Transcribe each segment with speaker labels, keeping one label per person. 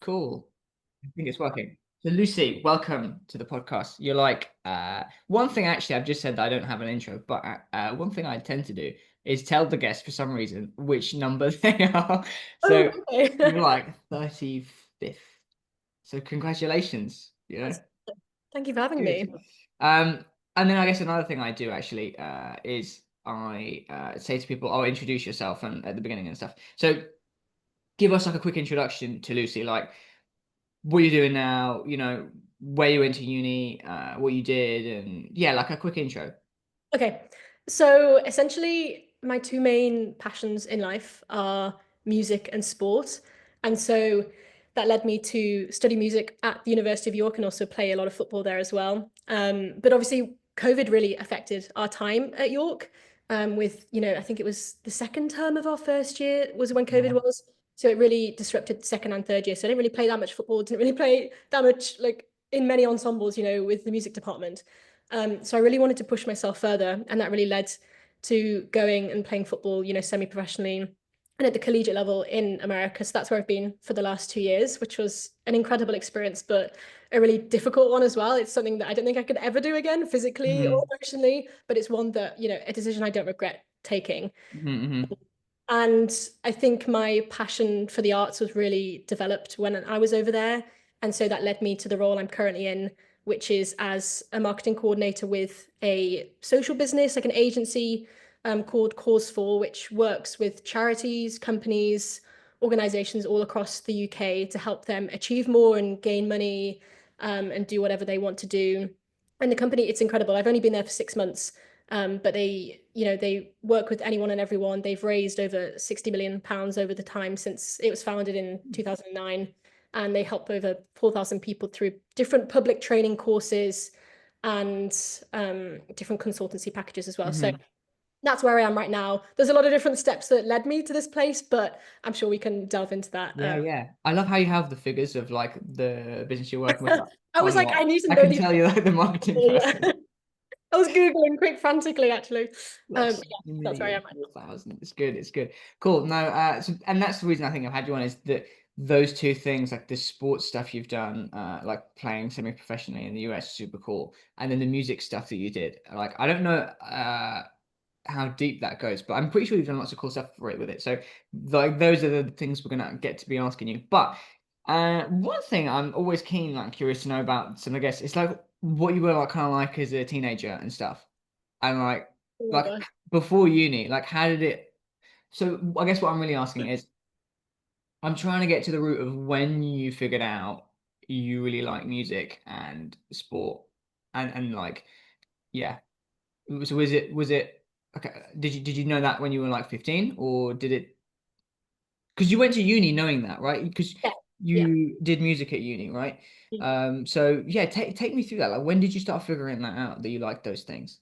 Speaker 1: Cool. I think it's working. So Lucy, welcome to the podcast. You're like one thing actually I've just said that I don't have an intro, but one thing I tend to do is tell the guests for some reason which number they are.
Speaker 2: Oh,
Speaker 1: So you're
Speaker 2: okay.
Speaker 1: like 35th. So congratulations, you know.
Speaker 2: That's, thank you for having
Speaker 1: Good.
Speaker 2: me.
Speaker 1: Um, and then I guess another thing I do actually is I say to people, "Oh, introduce yourself," and at the beginning and stuff. So give us like a quick introduction to Lucy, like what you're doing now, where you went to uni, what you did, and yeah, like a quick intro.
Speaker 2: Okay. So essentially, my two main passions in life are music and sport. And so that led me to study music at the University of York and also play a lot of football there as well. But obviously, COVID really affected our time at York. With, I think it was the second term of our first year was when COVID
Speaker 1: Yeah.
Speaker 2: was. So it really disrupted second and third year. So I didn't really play that much football, didn't really play that much like in many ensembles, with the music department. So I really wanted to push myself further, and that really led to going and playing football, semi-professionally and at the collegiate level in America. So that's where I've been for the last 2 years, which was an incredible experience, but a really difficult one as well. It's something that I don't think I could ever do again, physically or
Speaker 1: Mm-hmm.
Speaker 2: emotionally, but it's one that, a decision I don't regret taking.
Speaker 1: Mm-hmm.
Speaker 2: And I think my passion for the arts was really developed when I was over there. And so that led me to the role I'm currently in, which is as a marketing coordinator with a social business, like an agency called Cause For, which works with charities, companies, organizations all across the UK to help them achieve more and gain money and do whatever they want to do. And the company, it's incredible. I've only been there for 6 months, but they work with anyone and everyone. They've raised over 60 million pounds over the time since it was founded in 2009, and they help over 4,000 people through different public training courses and different consultancy packages as well. So
Speaker 1: Mm-hmm.
Speaker 2: that's where I am right now. There's a lot of different steps that led me to this place, but I'm sure we can delve into that.
Speaker 1: Yeah, yeah. I love how you have the figures of like the business you're working with.
Speaker 2: I was
Speaker 1: On
Speaker 2: like, I
Speaker 1: what?
Speaker 2: need to
Speaker 1: I
Speaker 2: know
Speaker 1: can
Speaker 2: these.
Speaker 1: tell you're like the marketing
Speaker 2: Yeah.
Speaker 1: person.
Speaker 2: I was Googling quick frantically, actually.
Speaker 1: Like
Speaker 2: But
Speaker 1: 60
Speaker 2: yeah, that's where I
Speaker 1: million,
Speaker 2: am right
Speaker 1: 4,000. It's good. It's good. Cool. No, and that's the reason I think I've had you on is that those two things, like the sports stuff you've done, like playing semi-professionally in the US, super cool. And then the music stuff that you did. Like, I don't know how deep that goes, but I'm pretty sure you've done lots of cool stuff for it with it. So like those are the things we're gonna get to be asking you. But one thing I'm always keen, like curious to know about some of the guests, it's like what you were like kind of like as a teenager and stuff. And
Speaker 2: now. Oh my
Speaker 1: like
Speaker 2: gosh.
Speaker 1: before uni, like how did it so I guess what I'm really asking is I'm trying to get to the root of when you figured out you really like music and sport and like yeah. So was it okay, did you know that when you were like 15 or did it because you went to uni knowing that, right? Because
Speaker 2: Yeah, yeah.
Speaker 1: you did music at uni, right? So yeah, take me through that. Like when did you start figuring that out that you like those things?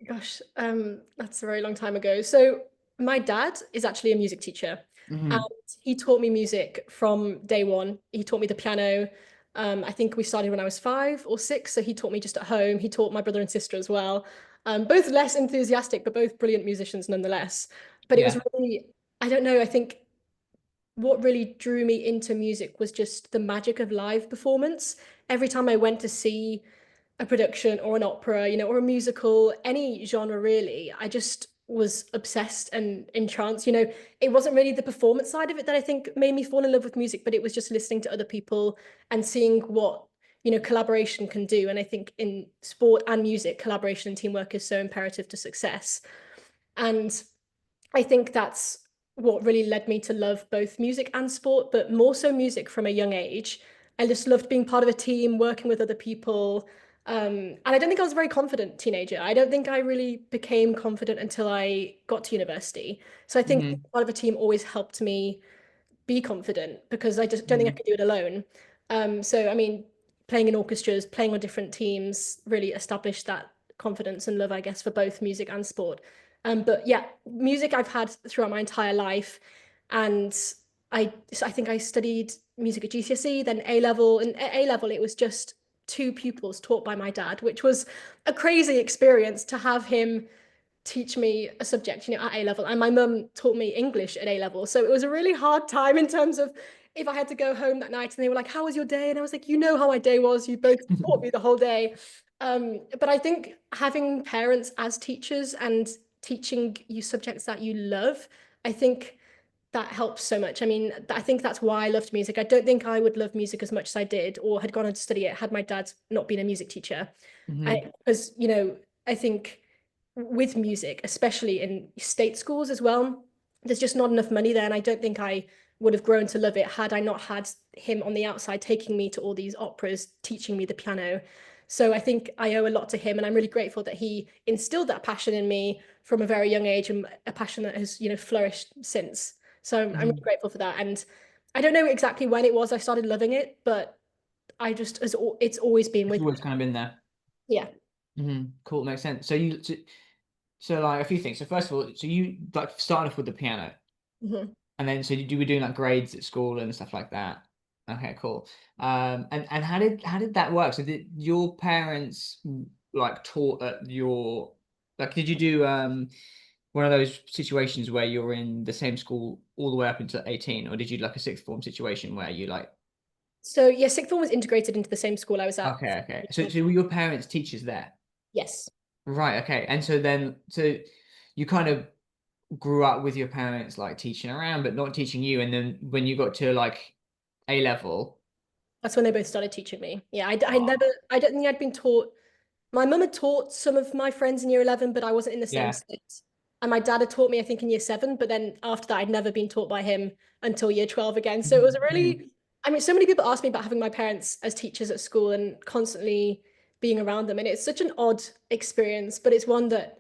Speaker 2: Gosh, that's a very long time ago. So my dad is actually a music teacher, and
Speaker 1: Hmm.
Speaker 2: he taught me music from day one. He taught me the piano. I think we started when I was 5 or 6, so he taught me just at home. He taught my brother and sister as well. Both less enthusiastic, but both brilliant musicians nonetheless. But it was
Speaker 1: Yeah.
Speaker 2: really, I don't know, I think what really drew me into music was just the magic of live performance. Every time I went to see a production or an opera, or a musical, any genre really, I just was obsessed and entranced. It wasn't really the performance side of it that I think made me fall in love with music, but it was just listening to other people and seeing what, collaboration can do. And I think in sport and music, collaboration and teamwork is so imperative to success. And I think that's what really led me to love both music and sport, but more so music from a young age. I just loved being part of a team, working with other people. And I don't think I was a very confident teenager. I don't think I really became confident until I got to university. So I think being
Speaker 1: Hmm.
Speaker 2: part of a team always helped me be confident because I just don't think I
Speaker 1: Hmm.
Speaker 2: could do it alone. So I mean, playing in orchestras, playing on different teams really established that confidence and love, I guess, for both music and sport. But yeah, music I've had throughout my entire life, and I think I studied music at GCSE, then A level, and at A level it was just two pupils taught by my dad, which was a crazy experience to have him teach me a subject, at A level. And my mum taught me English at A level. So it was a really hard time in terms of if I had to go home that night and they were like, "How was your day?" And I was like, "You know how my day was. You both taught me the whole day." But I think having parents as teachers and teaching you subjects that you love, I think that helps so much. I mean, I think that's why I loved music. I don't think I would love music as much as I did or had gone on to study it had my dad not been a music teacher.
Speaker 1: Hmm.
Speaker 2: Because, I think with music, especially in state schools as well, there's just not enough money there. And I don't think I would have grown to love it had I not had him on the outside taking me to all these operas, teaching me the piano. So I think I owe a lot to him, and I'm really grateful that he instilled that passion in me from a very young age, and a passion that has, flourished since. So I'm really
Speaker 1: Hmm.
Speaker 2: grateful for that. And I don't know exactly when it was I started loving it, but I just as it's always been
Speaker 1: It's
Speaker 2: with
Speaker 1: always kind of been there.
Speaker 2: yeah.
Speaker 1: Hmm. Cool, makes sense. So like a few things. So first of all, so you like started off with the piano,
Speaker 2: Mhm.
Speaker 1: and then so you were doing like grades at school and stuff like that. Okay, cool. And how did that work? So did your parents like taught at your like did you do one of those situations where you're in the same school all the way up until 18, or did you do like a sixth form situation where you like
Speaker 2: So yeah, sixth form was integrated into the same school I was at.
Speaker 1: okay. So were your parents teachers there?
Speaker 2: Yes.
Speaker 1: Right, okay. And so you kind of grew up with your parents like teaching around but not teaching you, and then when you got to like A level.
Speaker 2: That's when they both started teaching me. Yeah, I never,
Speaker 1: Oh,
Speaker 2: I don't think I'd been taught. My mum had taught some of my friends in year 11, but I wasn't in the same
Speaker 1: yeah.
Speaker 2: state. And my dad had taught me, I think, in year 7, but then after that, I'd never been taught by him until year 12 again. So it was a
Speaker 1: Mhm.
Speaker 2: really, I mean, so many people ask me about having my parents as teachers at school and constantly being around them. And it's such an odd experience, but it's one that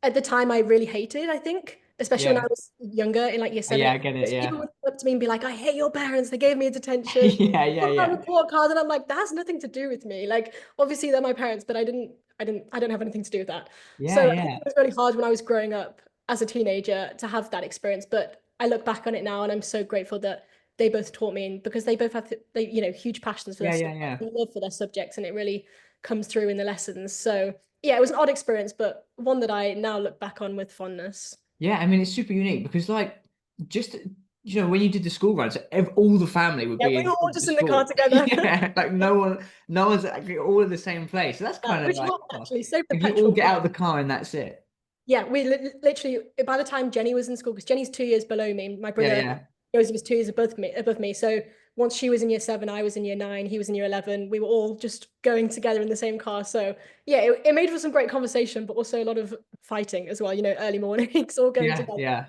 Speaker 2: at the time I really hated, I think, especially when I
Speaker 1: Yeah.
Speaker 2: was younger in like year seven.
Speaker 1: Yeah, I get it.
Speaker 2: People
Speaker 1: Yeah.
Speaker 2: would come up to me and be like, "I hate your parents. They gave me a detention.
Speaker 1: Yeah, yeah,
Speaker 2: Put down
Speaker 1: yeah.
Speaker 2: report card." And I'm like, that has nothing to do with me. Like, obviously they're my parents, but I don't have anything to do with that.
Speaker 1: Yeah,
Speaker 2: So I think
Speaker 1: yeah.
Speaker 2: it was really hard when I was growing up as a teenager to have that experience. But I look back on it now and I'm so grateful that they both taught me, and because they both have huge passions for their
Speaker 1: Yeah, yeah,
Speaker 2: subjects,
Speaker 1: yeah.
Speaker 2: love for their subjects, and it really comes through in the lessons. So yeah, it was an odd experience, but one that I now look back on with fondness.
Speaker 1: Yeah, I mean it's super unique because like just when you did the school runs, all the family would
Speaker 2: Yeah,
Speaker 1: be
Speaker 2: we were
Speaker 1: in
Speaker 2: all
Speaker 1: the
Speaker 2: just in the car
Speaker 1: school.
Speaker 2: together.
Speaker 1: Yeah, like no one's actually all in the same place. So that's kind of
Speaker 2: Which
Speaker 1: like,
Speaker 2: helped
Speaker 1: oh,
Speaker 2: actually, saved the
Speaker 1: if you all
Speaker 2: petrol.
Speaker 1: get out of the car and that's it.
Speaker 2: Yeah, we literally by the time Jenny was in school, because Jenny's 2 years below me, my
Speaker 1: Yeah,
Speaker 2: brother
Speaker 1: yeah.
Speaker 2: Joseph is 2 years above me. So once she was in year 7, I was in year 9, he was in year 11. We were all just going together in the same car. So yeah, it made for some great conversation, but also a lot of fighting as well. Early mornings, all going
Speaker 1: Yeah,
Speaker 2: together.
Speaker 1: yeah.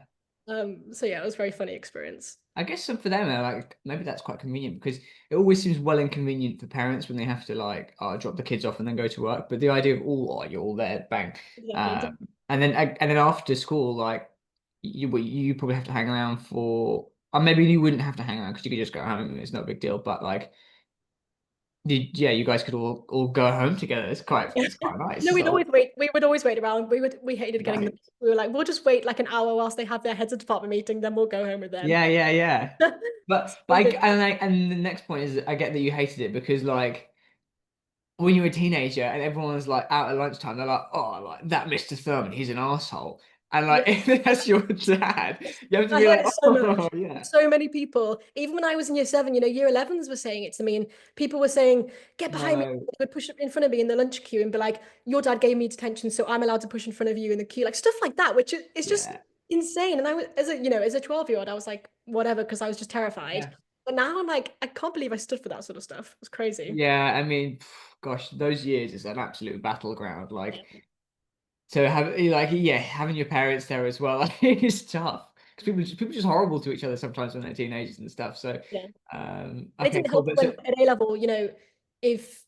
Speaker 2: So yeah, it was a very funny experience.
Speaker 1: I guess some for them, like maybe that's quite convenient because it always seems well inconvenient for parents when they have to like drop the kids off and then go to work. But the idea of you're all there, bang,
Speaker 2: Exactly.
Speaker 1: um, and then after school, like you probably have to hang around for, or maybe you wouldn't have to hang around because you could just go home. It's no big deal. But like, yeah, you guys could all go home together. It's quite
Speaker 2: No,
Speaker 1: nice.
Speaker 2: we'd
Speaker 1: So
Speaker 2: always wait. We would always wait around. We hated getting them.
Speaker 1: right,
Speaker 2: We were like, we'll just wait like an hour whilst they have their heads of department meeting, then we'll go home with them.
Speaker 1: yeah, yeah, yeah. But
Speaker 2: So good.
Speaker 1: and the next point is I get that you hated it because like when you're a teenager and everyone's like out at lunchtime, they're like, oh, like that Mr. Thurman, he's an asshole. And like,
Speaker 2: Yeah.
Speaker 1: if that's your dad, you have to
Speaker 2: I
Speaker 1: be
Speaker 2: heard
Speaker 1: like,
Speaker 2: it so
Speaker 1: oh,
Speaker 2: much.
Speaker 1: yeah.
Speaker 2: So many people, even when I was in year 7, year 11s were saying it to me, and people were saying, "Get behind me."
Speaker 1: No,
Speaker 2: They would push up in front of me in the lunch queue and be like, "Your dad gave me detention, so I'm allowed to push in front of you in the queue," like stuff like that, which is just
Speaker 1: yeah,
Speaker 2: insane. And I was, as a 12-year-old, I was like, whatever, because I was just terrified.
Speaker 1: yeah.
Speaker 2: But now I'm like, I can't believe I stood for that sort of stuff. It's crazy.
Speaker 1: Yeah, I mean, gosh, those years is an absolute battleground. Like,
Speaker 2: Yeah.
Speaker 1: so yeah, having your parents there as well, like, is tough. Because people just horrible to each other sometimes when they're teenagers and stuff. So,
Speaker 2: Yeah. And it
Speaker 1: okay,
Speaker 2: didn't
Speaker 1: cool.
Speaker 2: help
Speaker 1: But
Speaker 2: when
Speaker 1: so,
Speaker 2: at A level, if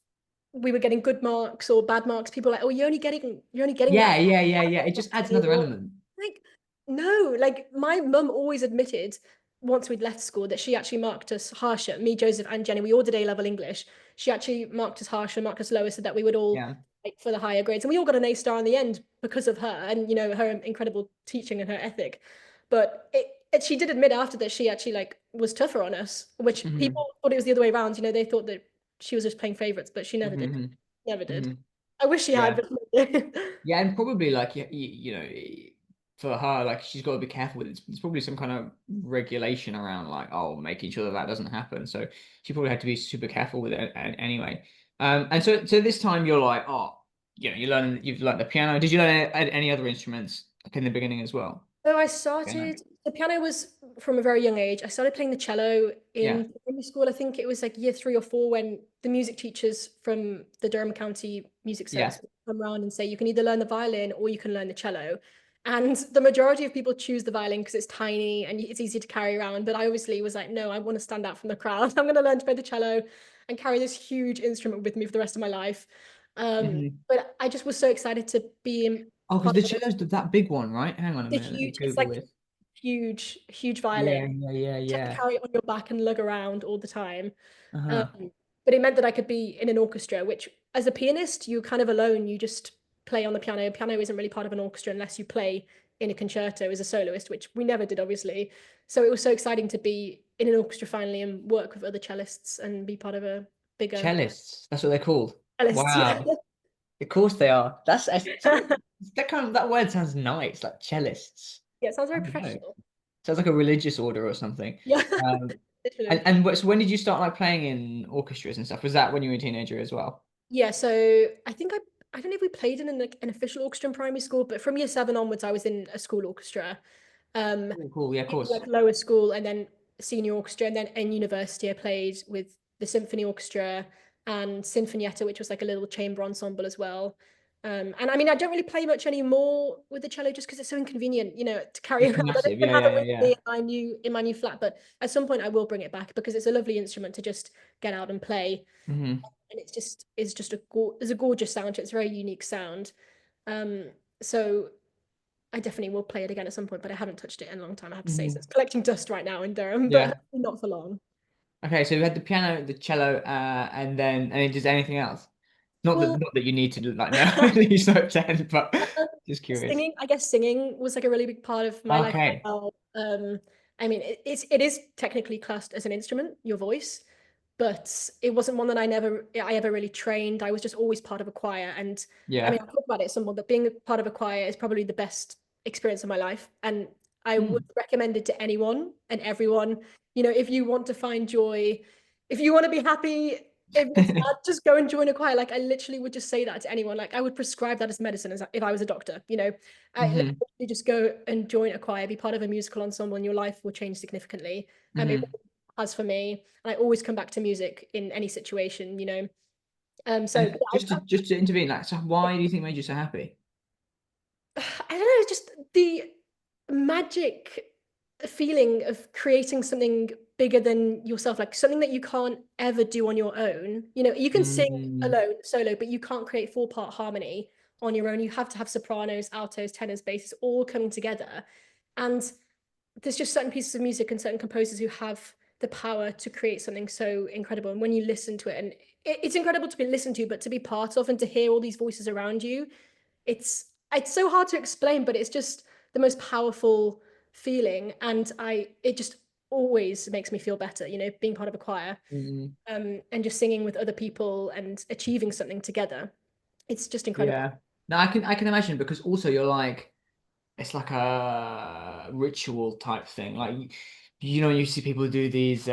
Speaker 2: we were getting good marks or bad marks, people were like, "Oh, you're only getting
Speaker 1: yeah,
Speaker 2: that."
Speaker 1: yeah, yeah, yeah. It just adds another element.
Speaker 2: Like, no, like my mum always admitted once we'd left school that she actually marked us harsher. Me, Joseph, and Jenny, we all did A level English. She actually marked us harsher, marked us lower, so that we would all
Speaker 1: Yeah.
Speaker 2: like for the higher grades, and we all got an A star in the end because of her and her incredible teaching and her ethic. But she did admit after that she actually like was tougher on us, which
Speaker 1: Hmm.
Speaker 2: people thought it was the other way around. They thought that she was just playing favorites, but she never did.
Speaker 1: Hmm.
Speaker 2: Never did.
Speaker 1: Hmm.
Speaker 2: I wish she had,
Speaker 1: Yeah.
Speaker 2: but she didn't.
Speaker 1: Yeah, and probably like for her, like she's got to be careful with it. It's probably some kind of regulation around like, oh, making sure that that doesn't happen. So she probably had to be super careful with it anyway. And so this time you're like, oh, you've learned the piano. Did you learn any other instruments like in the beginning as well?
Speaker 2: So I
Speaker 1: Piano.
Speaker 2: started, the piano was from a very young age. I started playing the cello
Speaker 1: Yeah.
Speaker 2: in primary school. I think it was like year 3 or 4 when the music teachers from the Durham County Music
Speaker 1: Yeah.
Speaker 2: Service would come around and say, you can either learn the violin or you can learn the cello. And the majority of people choose the violin because it's tiny and it's easy to carry around. But I obviously was like, no, I want to stand out from the crowd. I'm going to learn to play the cello and carry this huge instrument with me for the rest of my life.
Speaker 1: Hmm.
Speaker 2: But I just was so excited to be in
Speaker 1: Oh, because
Speaker 2: part
Speaker 1: the
Speaker 2: of
Speaker 1: cello's that big one, right? Hang on a
Speaker 2: the
Speaker 1: minute. Let me
Speaker 2: huge, it's
Speaker 1: Google
Speaker 2: like
Speaker 1: this.
Speaker 2: huge, huge violin
Speaker 1: Yeah, yeah, yeah,
Speaker 2: to
Speaker 1: yeah.
Speaker 2: carry it on your back and lug around all the time.
Speaker 1: Uh-huh.
Speaker 2: Um, but it meant that I could be in an orchestra, which as a pianist, you're kind of alone. You just play on the piano. Piano isn't really part of an orchestra unless you play in a concerto as a soloist, which we never did, obviously. So it was so exciting to be in an orchestra finally and work with other cellists and be part of a bigger
Speaker 1: Cellists. That's what they're called.
Speaker 2: cellist. Yeah.
Speaker 1: Wow. Of course they are. That kind of that word sounds nice, like cellists.
Speaker 2: Yeah, it sounds
Speaker 1: I
Speaker 2: very
Speaker 1: don't know.
Speaker 2: professional.
Speaker 1: Sounds like a religious order or something.
Speaker 2: Yeah,
Speaker 1: Um, and
Speaker 2: literally.
Speaker 1: so when did you start like playing in orchestras and stuff? Was that when you were a teenager as well?
Speaker 2: Yeah, so I don't know if we played in an official orchestra in primary school, but from year 7 onwards, I was in a school orchestra. Um,
Speaker 1: Oh, cool. Yeah, of
Speaker 2: in
Speaker 1: course.
Speaker 2: like lower school and then senior orchestra, and then in university, I played with the symphony orchestra and Sinfonietta, which was like a little chamber ensemble as well. And I mean, I don't really play much anymore with the cello just because it's so inconvenient, to carry
Speaker 1: It's
Speaker 2: around. I don't
Speaker 1: massive.
Speaker 2: even
Speaker 1: Yeah,
Speaker 2: have it
Speaker 1: yeah,
Speaker 2: with
Speaker 1: yeah.
Speaker 2: me in my new flat, but at some point I will bring it back because it's a lovely instrument to just get out and play,
Speaker 1: Hmm.
Speaker 2: and it's just it's a gorgeous sound. It's a very unique sound. Um, so I definitely will play it again at some point, but I haven't touched it in a long time, I have to say. So
Speaker 1: Hmm.
Speaker 2: it's collecting dust right now in Durham, but
Speaker 1: Yeah.
Speaker 2: hopefully not for long.
Speaker 1: Okay, so we had the piano, the cello, and then just anything else.
Speaker 2: Well,
Speaker 1: Not that you need to do like no, you so 10, but just curious.
Speaker 2: singing, I guess singing was like a really big part of my life as
Speaker 1: Okay.
Speaker 2: well. I mean, it is technically classed as an instrument, your voice, but it wasn't one that I ever really trained. I was just always part of a choir, and I mean,
Speaker 1: Yeah.
Speaker 2: I'll talk about it some more, but being a part of a choir is probably the best experience of my life, and I would
Speaker 1: Hmm.
Speaker 2: recommend it to anyone and everyone. If you want to find joy, if you want to be happy, if it's bad, just go and join a choir. Like I literally would just say that to anyone. Like I would prescribe that as medicine as if I was a doctor. I
Speaker 1: Hmm.
Speaker 2: literally just go and join a choir, be part of a musical ensemble, and your life will change significantly. It
Speaker 1: Hmm.
Speaker 2: has for me, and I always come back to music in any situation. So
Speaker 1: And
Speaker 2: yeah,
Speaker 1: just to intervene, like, so why do you think made you so happy?
Speaker 2: I don't know, just the magic feeling of creating something bigger than yourself, like something that you can't ever do on your own. You can sing
Speaker 1: Mm,
Speaker 2: alone, solo, but you can't create 4-part harmony on your own. You have to have sopranos, altos, tenors, basses all coming together. And there's just certain pieces of music and certain composers who have the power to create something so incredible. And when you listen to it, and it's incredible to be listened to, but to be part of and to hear all these voices around you, it's so hard to explain, but it's just the most powerful feeling. And it just always makes me feel better, being part of a choir,
Speaker 1: mm,
Speaker 2: and just singing with other people and achieving something together. It's just incredible.
Speaker 1: yeah. No, I can imagine because also you're like it's like a ritual type thing. Like you see people do these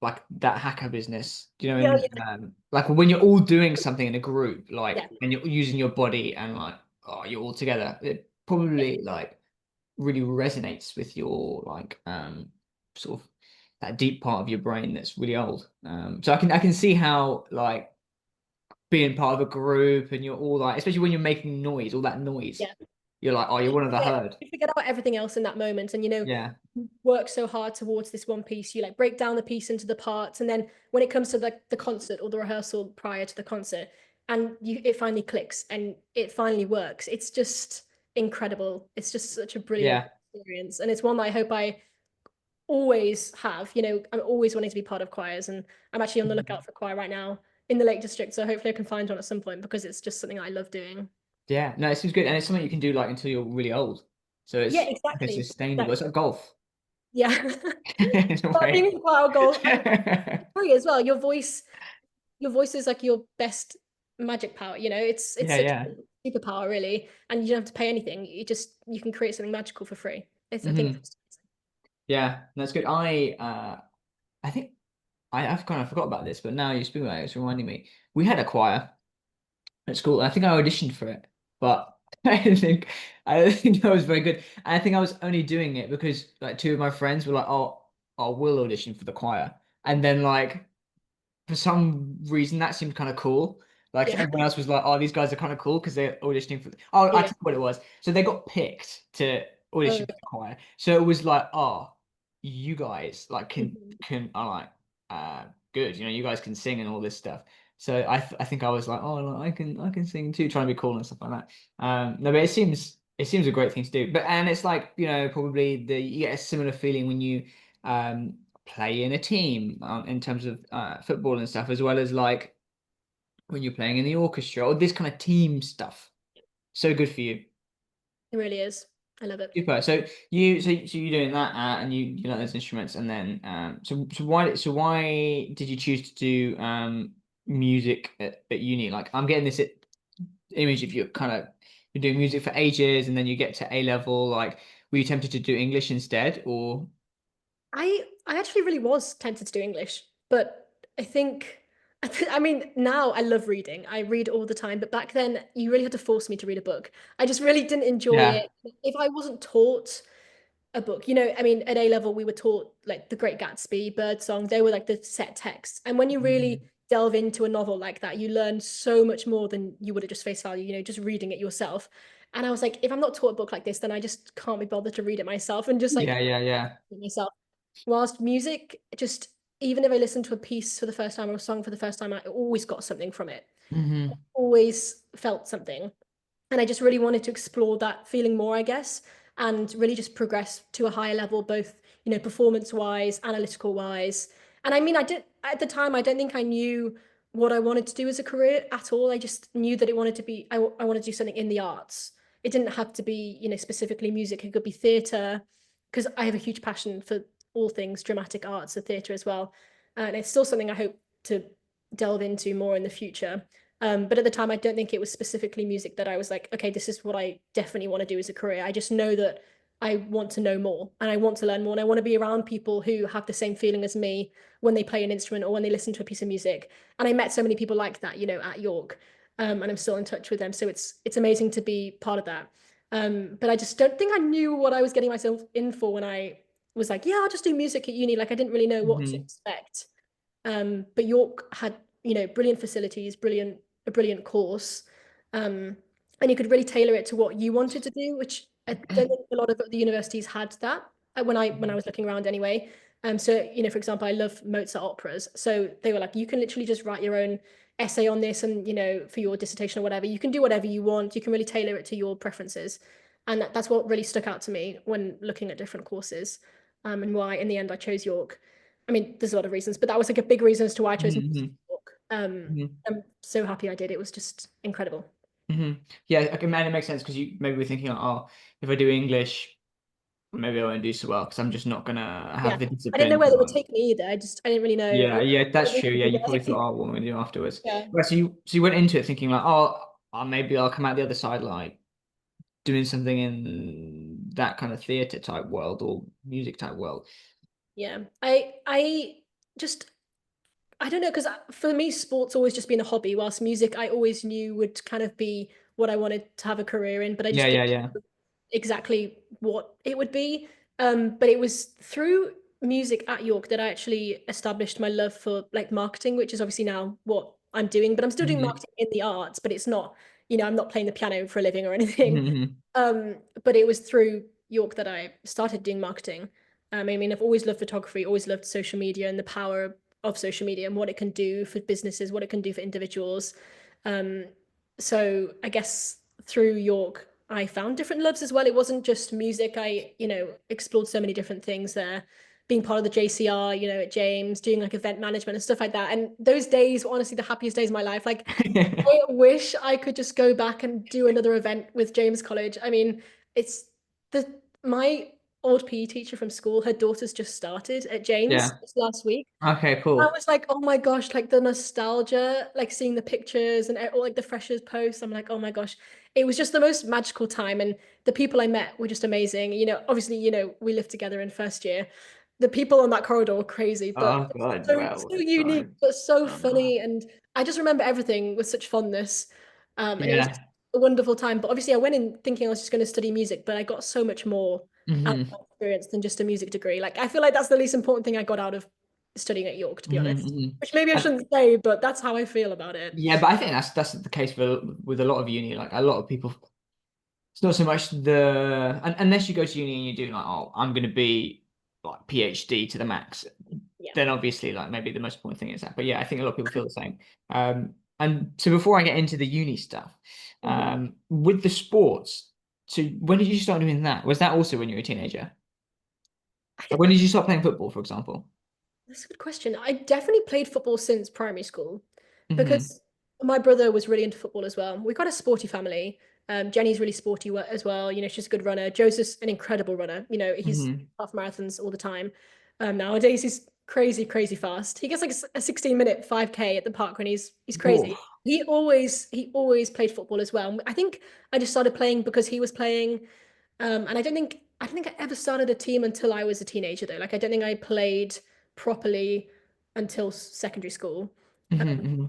Speaker 1: like that hacker business.
Speaker 2: Yeah,
Speaker 1: And like when you're all doing something in a group,
Speaker 2: yeah,
Speaker 1: like and you're using your body and like oh you're all together. It
Speaker 2: yeah,
Speaker 1: probably like really resonates with your like sort of that deep part of your brain that's really old. So I can see how like being part of a group and you're all like, especially when you're making noise, all that noise,
Speaker 2: yeah.
Speaker 1: you're like, oh, you're one of the
Speaker 2: Yeah,
Speaker 1: herd.
Speaker 2: you forget about everything else in that moment, and
Speaker 1: Yeah.
Speaker 2: work so hard towards this one piece. You like break down the piece into the parts, and then when it comes to the concert or the rehearsal prior to the concert, and it finally clicks and it finally works. It's just incredible. It's just such a brilliant
Speaker 1: Yeah.
Speaker 2: experience, and it's one that I hope I always have. I'm always wanting to be part of choirs, and I'm actually on the
Speaker 1: Mhm.
Speaker 2: lookout for choir right now in the Lake District. So hopefully I can find one at some point because it's just something I love doing.
Speaker 1: Yeah. No, it seems good. And it's something you can do like until you're really old. So
Speaker 2: Yeah,
Speaker 1: it's
Speaker 2: exactly.
Speaker 1: sustainable. It's
Speaker 2: Exactly.
Speaker 1: like golf
Speaker 2: Yeah.
Speaker 1: in a
Speaker 2: Well, being
Speaker 1: way.
Speaker 2: in choir goal, I agree as well. Your voice is like your best magic power. It's
Speaker 1: Yeah,
Speaker 2: such
Speaker 1: yeah.
Speaker 2: superpower really, and you don't have to pay anything. You can create something magical for free. I think
Speaker 1: Hmm. Yeah, that's good. I think I've kind of forgot about this, but now you speak about it, it's reminding me. We had a choir at school. I think I auditioned for it, but I don't think I was very good. And I think I was only doing it because like two of my friends were like, "Oh, we'll audition for the choir," and then like for some reason that seemed kind of cool. Like
Speaker 2: yeah,
Speaker 1: everyone else was like, "Oh, these guys are kind of cool because they're auditioning for." Oh, I
Speaker 2: yeah.
Speaker 1: tell you what it was. So they got picked to
Speaker 2: Oh,
Speaker 1: audition for the choir. So it was like, "Oh, you guys like
Speaker 2: mhm.
Speaker 1: can are like good. You know, you guys can sing and all this stuff." So I think I was like, "Oh, like, I can sing too," trying to be cool and stuff like that. No, but it seems a great thing to do. But and it's like probably you get a similar feeling when you um play in a team in terms of football and stuff, as well as like when you're playing in the orchestra or this kind of team stuff. So good for you.
Speaker 2: It really is. I love it.
Speaker 1: Super. So you're doing that and you like those instruments, and then so why did you choose to do music at uni? Like I'm getting this image of you kind of you're doing music for ages and then you get to A level. Like were you tempted to do English instead or?
Speaker 2: I actually really was tempted to do English, but I think I mean now I love reading. I read all the time, but back then you really had to force me to read a book. I just really didn't enjoy
Speaker 1: Yeah.
Speaker 2: it. If I wasn't taught a book, you know, I mean at A level we were taught like The Great Gatsby, Birdsong, they were like the set texts. And when you really
Speaker 1: Mhm.
Speaker 2: delve into a novel like that, you learn so much more than you would have just face value, just reading it yourself. And I was like, if I'm not taught a book like this, then I just can't be bothered to read it myself and just
Speaker 1: Yeah,
Speaker 2: like
Speaker 1: yeah, yeah.
Speaker 2: myself. Whilst music, just even if I listen to a piece for the first time or a song for the first time, I always got something from it.
Speaker 1: Hmm.
Speaker 2: Always felt something. And I just really wanted to explore that feeling more, I guess, and really just progress to a higher level, both, performance wise, analytical wise. And I mean, I did at the time, I don't think I knew what I wanted to do as a career at all. I just knew that it wanted to be, I wanted to do something in the arts. It didn't have to be, specifically music. It could be theatre, because I have a huge passion for all things dramatic arts and theatre as well. And it's still something I hope to delve into more in the future. But at the time, I don't think it was specifically music that I was like, okay, this is what I definitely want to do as a career. I just know that I want to know more and I want to learn more and I want to be around people who have the same feeling as me when they play an instrument or when they listen to a piece of music. And I met so many people like that, at York, and I'm still in touch with them. So it's amazing to be part of that. But I just don't think I knew what I was getting myself in for when I was like, yeah, I'll just do music at uni. Like I didn't really know what to
Speaker 1: Hmm.
Speaker 2: expect. But York had, brilliant facilities, a brilliant course. Um, and you could really tailor it to what you wanted to do, which I don't think a lot of the universities had that when I was looking around anyway. So for example, I love Mozart operas. So they were like, you can literally just write your own essay on this and for your dissertation or whatever. You can do whatever you want. You can really tailor it to your preferences. And that's what really stuck out to me when looking at different courses, and why in the end I chose York. I mean, there's a lot of reasons, but that was like a big reason as to why I chose
Speaker 1: Hmm.
Speaker 2: York.
Speaker 1: Hmm.
Speaker 2: I'm so happy I did. It was just incredible.
Speaker 1: Hmm. Yeah, okay, man, it makes sense because you maybe we're thinking, like, oh, if I do English, maybe I won't do so well because I'm just not gonna
Speaker 2: Yeah.
Speaker 1: have the
Speaker 2: I didn't know
Speaker 1: discipline
Speaker 2: where
Speaker 1: to
Speaker 2: they would
Speaker 1: like.
Speaker 2: take me either. I didn't really know
Speaker 1: Yeah, yeah,
Speaker 2: what
Speaker 1: that's
Speaker 2: they
Speaker 1: true. Yeah,
Speaker 2: would
Speaker 1: you probably
Speaker 2: be
Speaker 1: thought,
Speaker 2: like.
Speaker 1: oh, what am I gonna do afterwards?
Speaker 2: Yeah.
Speaker 1: Right, so you went into it thinking like, oh, maybe I'll come out the other side like doing something in that kind of theater type world or music type world.
Speaker 2: Yeah. I just I don't know because for me sports always just been a hobby whilst music I always knew would kind of be what I wanted to have a career in, but I
Speaker 1: Yeah,
Speaker 2: just
Speaker 1: yeah,
Speaker 2: didn't
Speaker 1: yeah.
Speaker 2: exactly what it would be. But it was through music at York that I actually established my love for like marketing, which is obviously now what I'm doing. But I'm still doing
Speaker 1: Hmm.
Speaker 2: marketing in the arts, but it's not, I'm not playing the piano for a living or anything.
Speaker 1: Hmm.
Speaker 2: But it was through York that I started doing marketing. I mean, I've always loved photography, always loved social media and the power of social media and what it can do for businesses, what it can do for individuals. Um, so I guess through York, I found different loves as well. It wasn't just music. I, explored so many different things there. Being part of the JCR, at James, doing like event management and stuff like that. And those days were honestly the happiest days of my life. Like I wish I could just go back and do another event with James College. I mean, it's the my old PE teacher from school, her daughter's just started at Jane's
Speaker 1: Yeah.
Speaker 2: this last week.
Speaker 1: Okay,
Speaker 2: I
Speaker 1: cool.
Speaker 2: was like, oh my gosh, like the nostalgia, like seeing the pictures and all like the freshers posts. I'm like, oh my gosh, it was just the most magical time. And the people I met were just amazing. Obviously, we lived together in first year. The people on that corridor were crazy, but
Speaker 1: Oh God,
Speaker 2: so
Speaker 1: well,
Speaker 2: unique,
Speaker 1: time.
Speaker 2: but so
Speaker 1: Uh,
Speaker 2: funny. And I just remember everything with such fondness. And it was just
Speaker 1: yeah.
Speaker 2: a wonderful time. But obviously, I went in thinking I was just going to study music, but I got so much more out of
Speaker 1: Hmm.
Speaker 2: that experience than just a music degree. Like, I feel like that's the least important thing I got out of studying at York, to be
Speaker 1: Hmm.
Speaker 2: honest.
Speaker 1: Hmm.
Speaker 2: Which maybe I shouldn't say, but that's how I feel about it.
Speaker 1: Yeah, but I think that's the case with a lot of uni. Like a lot of people, it's not so much unless you go to uni and you do like, oh, I'm going to be like PhD to the max.
Speaker 2: Yeah.
Speaker 1: Then obviously, like maybe the most important thing is that. But yeah, I think a lot of people feel the same. And so before I get into the uni stuff,
Speaker 2: Mhm.
Speaker 1: with the sports, so when did you start doing that? Was that also when you were a teenager?
Speaker 2: I
Speaker 1: Like,
Speaker 2: think
Speaker 1: when did you start playing football, for example?
Speaker 2: that's a good question. I definitely played football since primary school
Speaker 1: Hmm.
Speaker 2: because my brother was really into football as well. We've got a sporty family. Jenny's really sporty as well. She's a good runner. Joseph's an incredible runner. He's
Speaker 1: Hmm.
Speaker 2: half marathons all the time. Nowadays, he's crazy, crazy fast. He gets like a 16-minute 5K at the park when he's
Speaker 1: Oh,
Speaker 2: crazy. He always played football as well. I think I just started playing because he was playing. And I don't think I ever started a team until I was a teenager though. Like I don't think I played properly until secondary school.
Speaker 1: hmm. Hmm.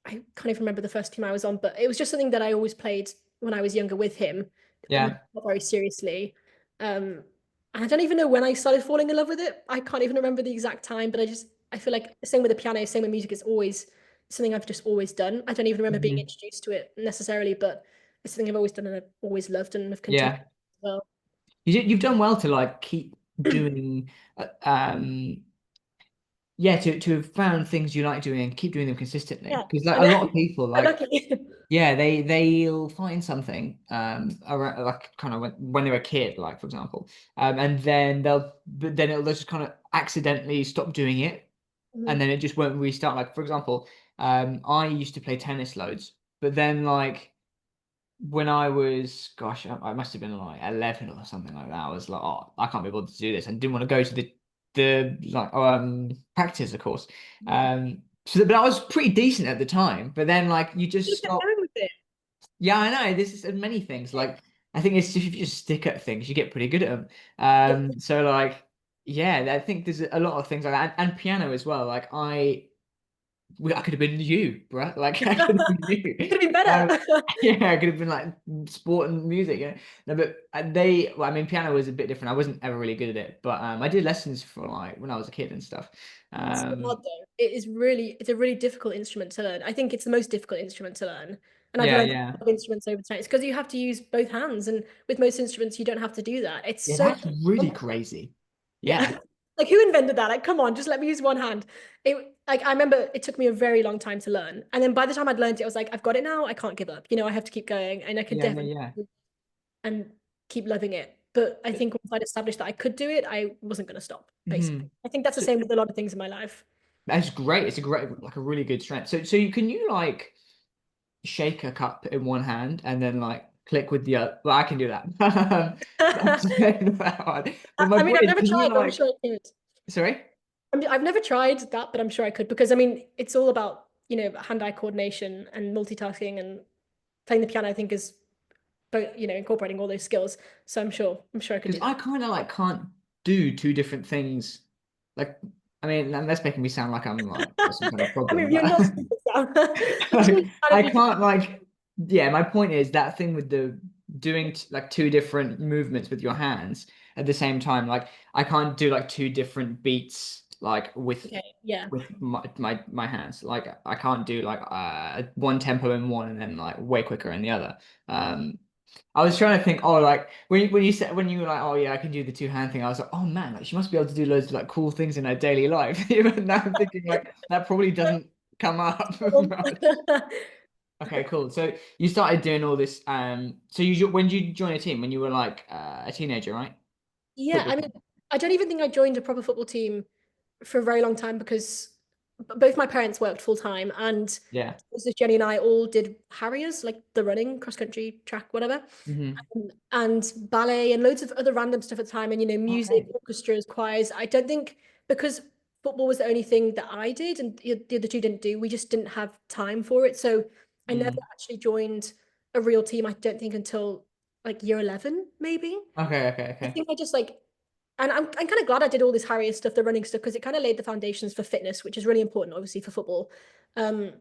Speaker 2: I can't even remember the first team I was on, but it was just something that I always played when I was younger with him,
Speaker 1: Yeah.
Speaker 2: not very seriously. And I don't even know when I started falling in love with it. I can't even remember the exact time, but I feel like same with the piano, same with music. It's always something I've just always done. I don't even remember being
Speaker 1: Hmm.
Speaker 2: introduced to it necessarily, but it's something I've always done and I've always loved and have continued
Speaker 1: Yeah.
Speaker 2: as well.
Speaker 1: You've done well to like keep doing, yeah, to have found things you like doing and keep doing them consistently.
Speaker 2: Yeah,
Speaker 1: Because like
Speaker 2: I
Speaker 1: a
Speaker 2: know.
Speaker 1: lot of people,
Speaker 2: Quite
Speaker 1: like
Speaker 2: lucky.
Speaker 1: yeah, they'll find something around, like kind of when they're a kid, like for example, and then they'll just kind of accidentally stop doing it, and
Speaker 2: Mhm.
Speaker 1: then it just won't restart. Like for example, I used to play tennis loads, but then like when I was, gosh, I must have been like 11 or something like that. I was like, oh, I can't be bothered to do this, and didn't want to go to the like practice, of course. But I was pretty decent at the time. But then like you just
Speaker 2: Just get
Speaker 1: stop.
Speaker 2: going with it.
Speaker 1: Yeah, I know. This is many things. Like I think it's if you just stick at things, you get pretty good at them.
Speaker 2: Yeah.
Speaker 1: So like yeah, I think there's a lot of things like that, and piano as well. Like I could have been you, bro. Like I could have been you.
Speaker 2: Could have been
Speaker 1: Um,
Speaker 2: better.
Speaker 1: yeah, I could have been like sport and music. Yeah, no, but well, I mean, piano was a bit different. I wasn't ever really good at it, but I did lessons for like when I was a kid and stuff.
Speaker 2: It's so hard
Speaker 1: Um,
Speaker 2: though. It's a really difficult instrument to learn. I think it's the most difficult instrument to learn. And I've
Speaker 1: yeah,
Speaker 2: learned a
Speaker 1: yeah,
Speaker 2: lot of instruments over time. It's because you have to use both hands, and with most instruments, you don't have to do that. It's
Speaker 1: yeah.
Speaker 2: so
Speaker 1: That's really crazy.
Speaker 2: yeah.
Speaker 1: Yeah,
Speaker 2: Like who invented that? Like, come on, just let me use one hand. It like I remember it took me a very long time to learn. And then by the time I'd learned it, I was like, I've got it now. I can't give up. I have to keep going. And I could
Speaker 1: yeah, no,
Speaker 2: definitely
Speaker 1: yeah.
Speaker 2: and keep loving it. But I think once I'd established that I could do it, I wasn't going to stop, basically.
Speaker 1: Mhm.
Speaker 2: I think that's the
Speaker 1: So
Speaker 2: same with a lot of things in my life.
Speaker 1: that's great. It's a great, like a really good strength. So can you like shake a cup in one hand and then like click with the other? Well, I can do that. That's
Speaker 2: I
Speaker 1: that hard. But my
Speaker 2: mean,
Speaker 1: point
Speaker 2: I've
Speaker 1: is,
Speaker 2: never
Speaker 1: can you
Speaker 2: tried, but I'm
Speaker 1: like?
Speaker 2: sure I could.
Speaker 1: Sorry.
Speaker 2: I've never tried that, but I'm sure I could because I mean, it's all about, hand-eye coordination and multitasking and playing the piano, I think is both, incorporating all those skills. So I'm sure I could
Speaker 1: Because
Speaker 2: do
Speaker 1: I
Speaker 2: that.
Speaker 1: kind of like can't do two different things. Like, I mean, and that's making me sound like I'm like got some kind of
Speaker 2: I
Speaker 1: problem,
Speaker 2: mean, you're
Speaker 1: but
Speaker 2: not super sound. You're just
Speaker 1: like,
Speaker 2: kind
Speaker 1: I
Speaker 2: of you just
Speaker 1: can't like. Yeah, my point is that thing with the doing like two different movements with your hands at the same time. Like, I can't do like two different beats like
Speaker 2: okay, yeah.
Speaker 1: with my hands. Like, I can't do like one tempo in one and then like way quicker in the other. Um, I was trying to think, oh, like when you said when you were like, oh yeah, I can do the two hand thing. I was like, oh man, like she must be able to do loads of like cool things in her daily life. Even now I'm thinking like that probably doesn't come up much. Okay, cool. So you started doing all this. So when did you join a team? When you were like a teenager, right?
Speaker 2: Yeah,
Speaker 1: Football
Speaker 2: I mean,
Speaker 1: team.
Speaker 2: I don't even think I joined a proper football team for a very long time because both my parents worked full time, and
Speaker 1: Yeah.
Speaker 2: so Jenny and I all did Harriers, like the running, cross country, track, whatever,
Speaker 1: Hmm.
Speaker 2: and ballet and loads of other random stuff at the time, and music,
Speaker 1: Okay.
Speaker 2: orchestras, choirs. I don't think because football was the only thing that I did and the other two didn't do, we just didn't have time for it. So I never
Speaker 1: Mm.
Speaker 2: actually joined a real team. I don't think until like year 11, maybe.
Speaker 1: Okay. Okay.
Speaker 2: I
Speaker 1: Okay.
Speaker 2: think I just like, and I'm kind of glad I did all this Harrier stuff, the running stuff, because it kind of laid the foundations for fitness, which is really important, obviously, for football. Um,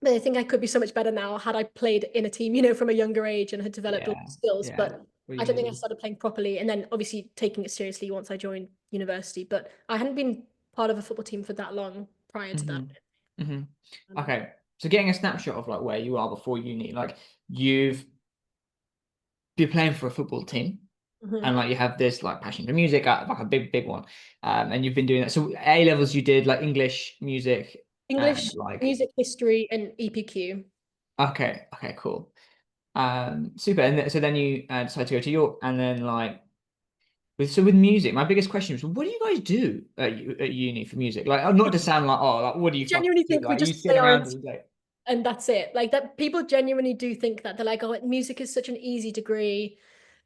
Speaker 2: but I think I could be so much better now had I played in a team, from a younger age and had developed all
Speaker 1: Yeah.
Speaker 2: the skills.
Speaker 1: Yeah.
Speaker 2: But I
Speaker 1: Really
Speaker 2: don't think I
Speaker 1: easy.
Speaker 2: started playing properly, and then obviously taking it seriously once I joined university. But I hadn't been part of a football team for that long prior to that.
Speaker 1: Hmm. Hmm.
Speaker 2: Um,
Speaker 1: Okay. So getting a snapshot of like where you are before uni, like you've been playing for a football team, and
Speaker 2: mhm.
Speaker 1: like you have this like passion for music, like a big one, and you've been doing that. So A levels you did like English, music, and
Speaker 2: English,
Speaker 1: like
Speaker 2: music history, and EPQ.
Speaker 1: okay, okay, cool, super. And so then you decide to go to York, and then like with music, my biggest question is, what do you guys do at uni for music? Like, not to sound like, oh, like what do
Speaker 2: I
Speaker 1: you fucking
Speaker 2: genuinely
Speaker 1: do?
Speaker 2: think we
Speaker 1: Like, you
Speaker 2: just
Speaker 1: sit
Speaker 2: play our
Speaker 1: around
Speaker 2: instruments
Speaker 1: all day.
Speaker 2: and that's it. Like that, people genuinely do think that they're like, oh, music is such an easy degree,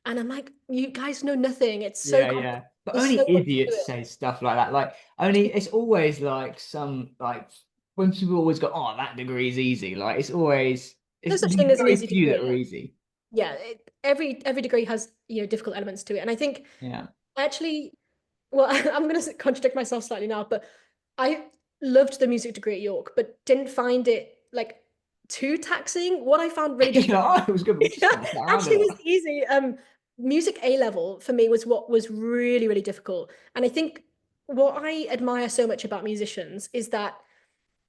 Speaker 2: and I'm like, you guys know nothing. It's so
Speaker 1: Yeah,
Speaker 2: complex.
Speaker 1: yeah. But
Speaker 2: There's
Speaker 1: only
Speaker 2: so much to
Speaker 1: idiots
Speaker 2: it.
Speaker 1: say stuff like that. Like only it's always like some like when people always go, "Oh, that degree is easy." Like it's
Speaker 2: No such
Speaker 1: there's
Speaker 2: thing as an
Speaker 1: very
Speaker 2: easy
Speaker 1: few that are
Speaker 2: degree.
Speaker 1: easy.
Speaker 2: Yeah, every degree has difficult elements to it, and I think
Speaker 1: Yeah.
Speaker 2: actually, well, I'm going to contradict myself slightly now, but I loved the music degree at York, but didn't find it like too taxing. What I found really
Speaker 1: You
Speaker 2: difficult.
Speaker 1: know, oh, it was good, but we just
Speaker 2: Yeah,
Speaker 1: kind of sat around a
Speaker 2: actually, it was
Speaker 1: lot.
Speaker 2: easy. Music A level for me was what was really, really difficult. And I think what I admire so much about musicians is that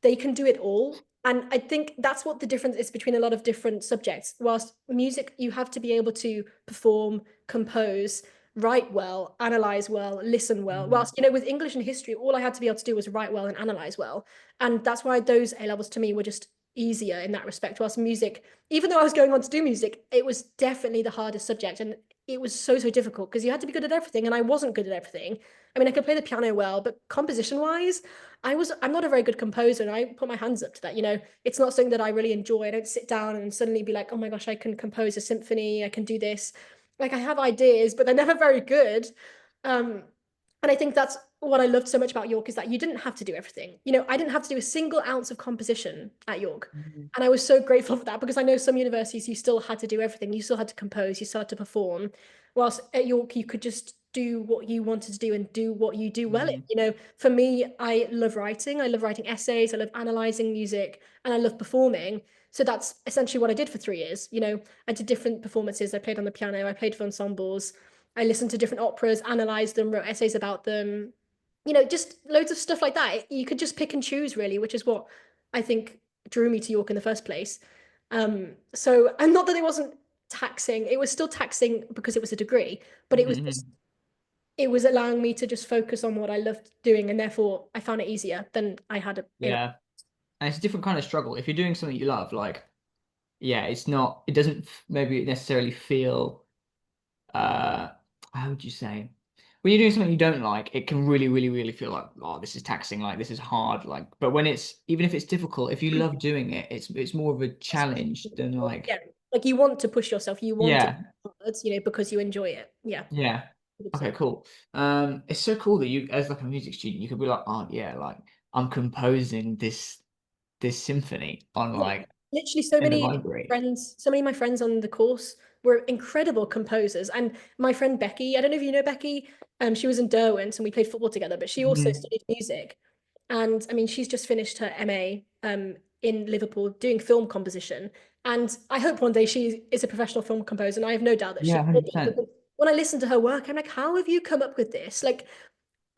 Speaker 2: they can do it all. And I think that's what the difference is between a lot of different subjects. Whilst music, you have to be able to perform, compose, write well, analyze well, listen well.
Speaker 1: Mhm.
Speaker 2: Whilst, with English and history, all I had to be able to do was write well and analyze well. And that's why those A levels to me were just easier in that respect. Whilst music, even though I was going on to do music, it was definitely the hardest subject. And it was so, so difficult because you had to be good at everything. And I wasn't good at everything. I mean, I could play the piano well, but composition wise, I'm not a very good composer, and I put my hands up to that. It's not something that I really enjoy. I don't sit down and suddenly be like, oh my gosh, I can compose a symphony, I can do this. Like I have ideas, but they're never very good. Um, and I think that's what I loved so much about York is that you didn't have to do everything. I didn't have to do a single ounce of composition at York.
Speaker 1: Mhm.
Speaker 2: And I was so grateful for that because I know some universities you still had to do everything. You still had to compose, you still had to perform. Whilst at York, you could just do what you wanted to do and do what you do well in.
Speaker 1: Mhm.
Speaker 2: For me, I love writing. I love writing essays. I love analyzing music, and I love performing. So that's essentially what I did for 3 years. I did different performances. I played on the piano. I played for ensembles. I listened to different operas, analyzed them, wrote essays about them. Just loads of stuff like that. You could just pick and choose, really, which is what I think drew me to York in the first place. And not that it wasn't taxing. It was still taxing because it was a degree, but
Speaker 1: Mhm.
Speaker 2: it was allowing me to just focus on what I loved doing, and therefore I found it easier than I had a.
Speaker 1: Yeah. And it's a different kind of struggle. If you're doing something you love, like yeah, it doesn't maybe necessarily feel how would you say when you're doing something you don't like, it can really feel like, oh, this is taxing, like this is hard, like but when it's even if it's difficult, if you love doing it, it's more of a challenge than
Speaker 2: Yeah,
Speaker 1: like
Speaker 2: like you want to push yourself, you want to
Speaker 1: yeah,
Speaker 2: because you enjoy it. Yeah,
Speaker 1: yeah. Okay,
Speaker 2: 100%.
Speaker 1: cool. It's so cool that you as like a music student, you could be like, oh yeah, like I'm composing this symphony on
Speaker 2: Yeah,
Speaker 1: like
Speaker 2: literally so
Speaker 1: in the
Speaker 2: many
Speaker 1: library.
Speaker 2: friends, so many of my friends on the course were incredible composers. And my friend Becky, I don't know if you know Becky, she was in Derwent and we played football together, but she also
Speaker 1: Mhm.
Speaker 2: studied music. And I mean, she's just finished her MA in Liverpool doing film composition. And I hope one day she is a professional film composer, and I have no doubt that
Speaker 1: Yeah,
Speaker 2: she will be.
Speaker 1: 100%.
Speaker 2: Because when I listen to her work, I'm like, how have you come up with this? Like,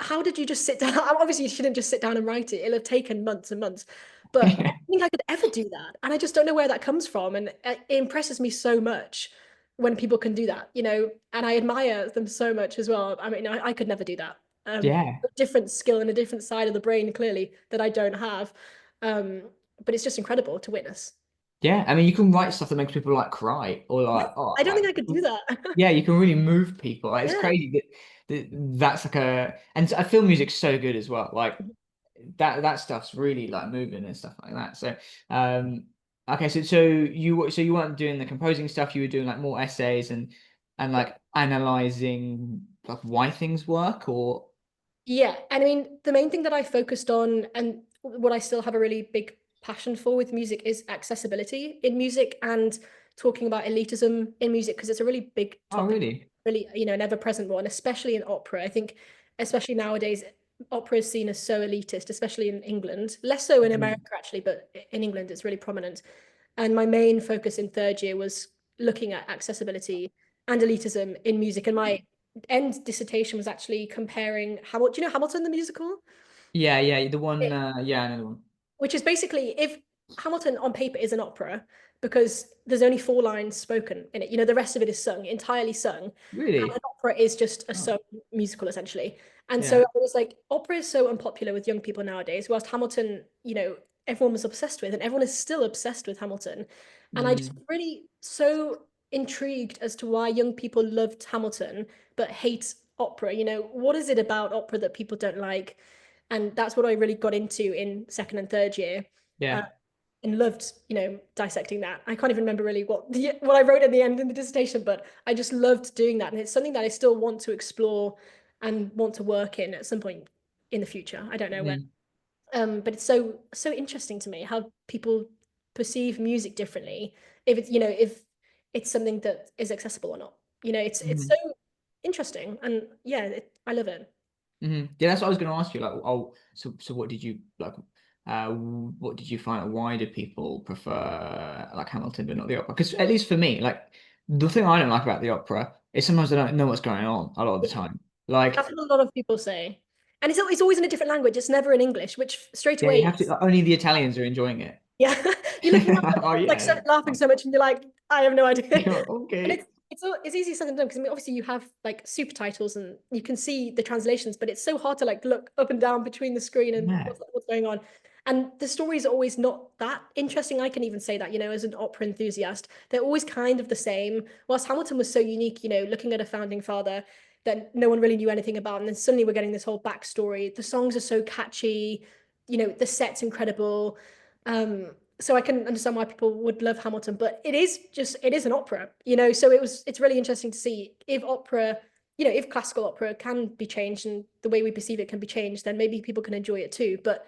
Speaker 2: how did you just sit down? Obviously, you shouldn't just sit down and write it. It'll have taken months and months. But I don't think I could ever do that. And I just don't know where that comes from. And it impresses me so much when people can do that, and I admire them so much as well. I mean, I could never do that.
Speaker 1: Yeah.
Speaker 2: A different skill and a different side of the brain, clearly, that I don't have. Um, but it's just incredible to witness.
Speaker 1: Yeah, I mean, you can write stuff that makes people like cry or
Speaker 2: Yeah,
Speaker 1: like, oh,
Speaker 2: I don't
Speaker 1: like,
Speaker 2: think I could do that.
Speaker 1: yeah, you can really move people. Like, it's
Speaker 2: Yeah.
Speaker 1: crazy that that's like and I feel music's so good as well. Like, that stuff's really like moving and stuff like that. So um okay, so you weren't doing the composing stuff, you were doing like more essays and like analyzing like why things work or
Speaker 2: Yeah, and I mean, the main thing that I focused on and what I still have a really big passion for with music is accessibility in music and talking about elitism in music because it's a really big
Speaker 1: oh
Speaker 2: topic,
Speaker 1: really?
Speaker 2: really, an ever-present one, especially in opera. I think, especially nowadays, opera is seen as so elitist, especially in England. Less so in America,
Speaker 1: Mhm.
Speaker 2: actually, but in England, it's really prominent. And my main focus in third year was looking at accessibility and elitism in music. And my end dissertation was actually comparing Hamilton. Do you know Hamilton the musical?
Speaker 1: Yeah, yeah, the one yeah, another one.
Speaker 2: Which is basically if Hamilton on paper is an opera because there's only four lines spoken in it. The rest of it is sung, entirely sung. And an
Speaker 1: Really?
Speaker 2: opera is just a
Speaker 1: Oh,
Speaker 2: sung musical essentially. And so
Speaker 1: yeah.
Speaker 2: I was like, opera is so unpopular with young people nowadays, whilst Hamilton, everyone was obsessed with, and everyone is still obsessed with Hamilton. And I just
Speaker 1: Mm,
Speaker 2: really so intrigued as to why young people loved Hamilton but hate opera. What is it about opera that people don't like? And that's what I really got into in second and third year, uh,
Speaker 1: yeah.
Speaker 2: and loved, dissecting that. I can't even remember really what I wrote in the end in the dissertation, but I just loved doing that, and it's something that I still want to explore and want to work in at some point in the future. I don't know when,
Speaker 1: Mhm,
Speaker 2: but it's so interesting to me how people perceive music differently if it's something that is accessible or not. It's so
Speaker 1: mhm.
Speaker 2: interesting, and yeah, I love it.
Speaker 1: Yeah, that's what I was going to ask you. Like, oh, so what did you like? What did you find? Why do people prefer like Hamilton but not the opera? Because at least for me, like the thing I don't like about the opera is sometimes I don't know what's going on a lot of the
Speaker 2: Yeah.
Speaker 1: time. Like,
Speaker 2: That's what a lot of people say. And it's always in a different language. It's never in English, which straight
Speaker 1: yeah, you
Speaker 2: away,
Speaker 1: have to. Like, only the Italians are enjoying it.
Speaker 2: yeah, you're looking at it,
Speaker 1: Oh
Speaker 2: like
Speaker 1: yeah,
Speaker 2: so,
Speaker 1: yeah.
Speaker 2: laughing
Speaker 1: Oh,
Speaker 2: so much, and you're like, I have no idea.
Speaker 1: yeah,
Speaker 2: And
Speaker 1: okay.
Speaker 2: it's easy said than done because I mean, obviously you have like super titles and you can see the translations, but it's so hard to like look up and down between the screen and
Speaker 1: Yeah.
Speaker 2: what's going on. And the stories are always not that interesting. I can even say that, as an opera enthusiast, they're always kind of the same. Whilst Hamilton was so unique, looking at a founding father that no one really knew anything about. And then suddenly we're getting this whole backstory. The songs are so catchy, the set's incredible. So I can understand why people would love Hamilton, but it is an opera, so it's really interesting to see if opera, if classical opera can be changed and the way we perceive it can be changed, then maybe people can enjoy it too. But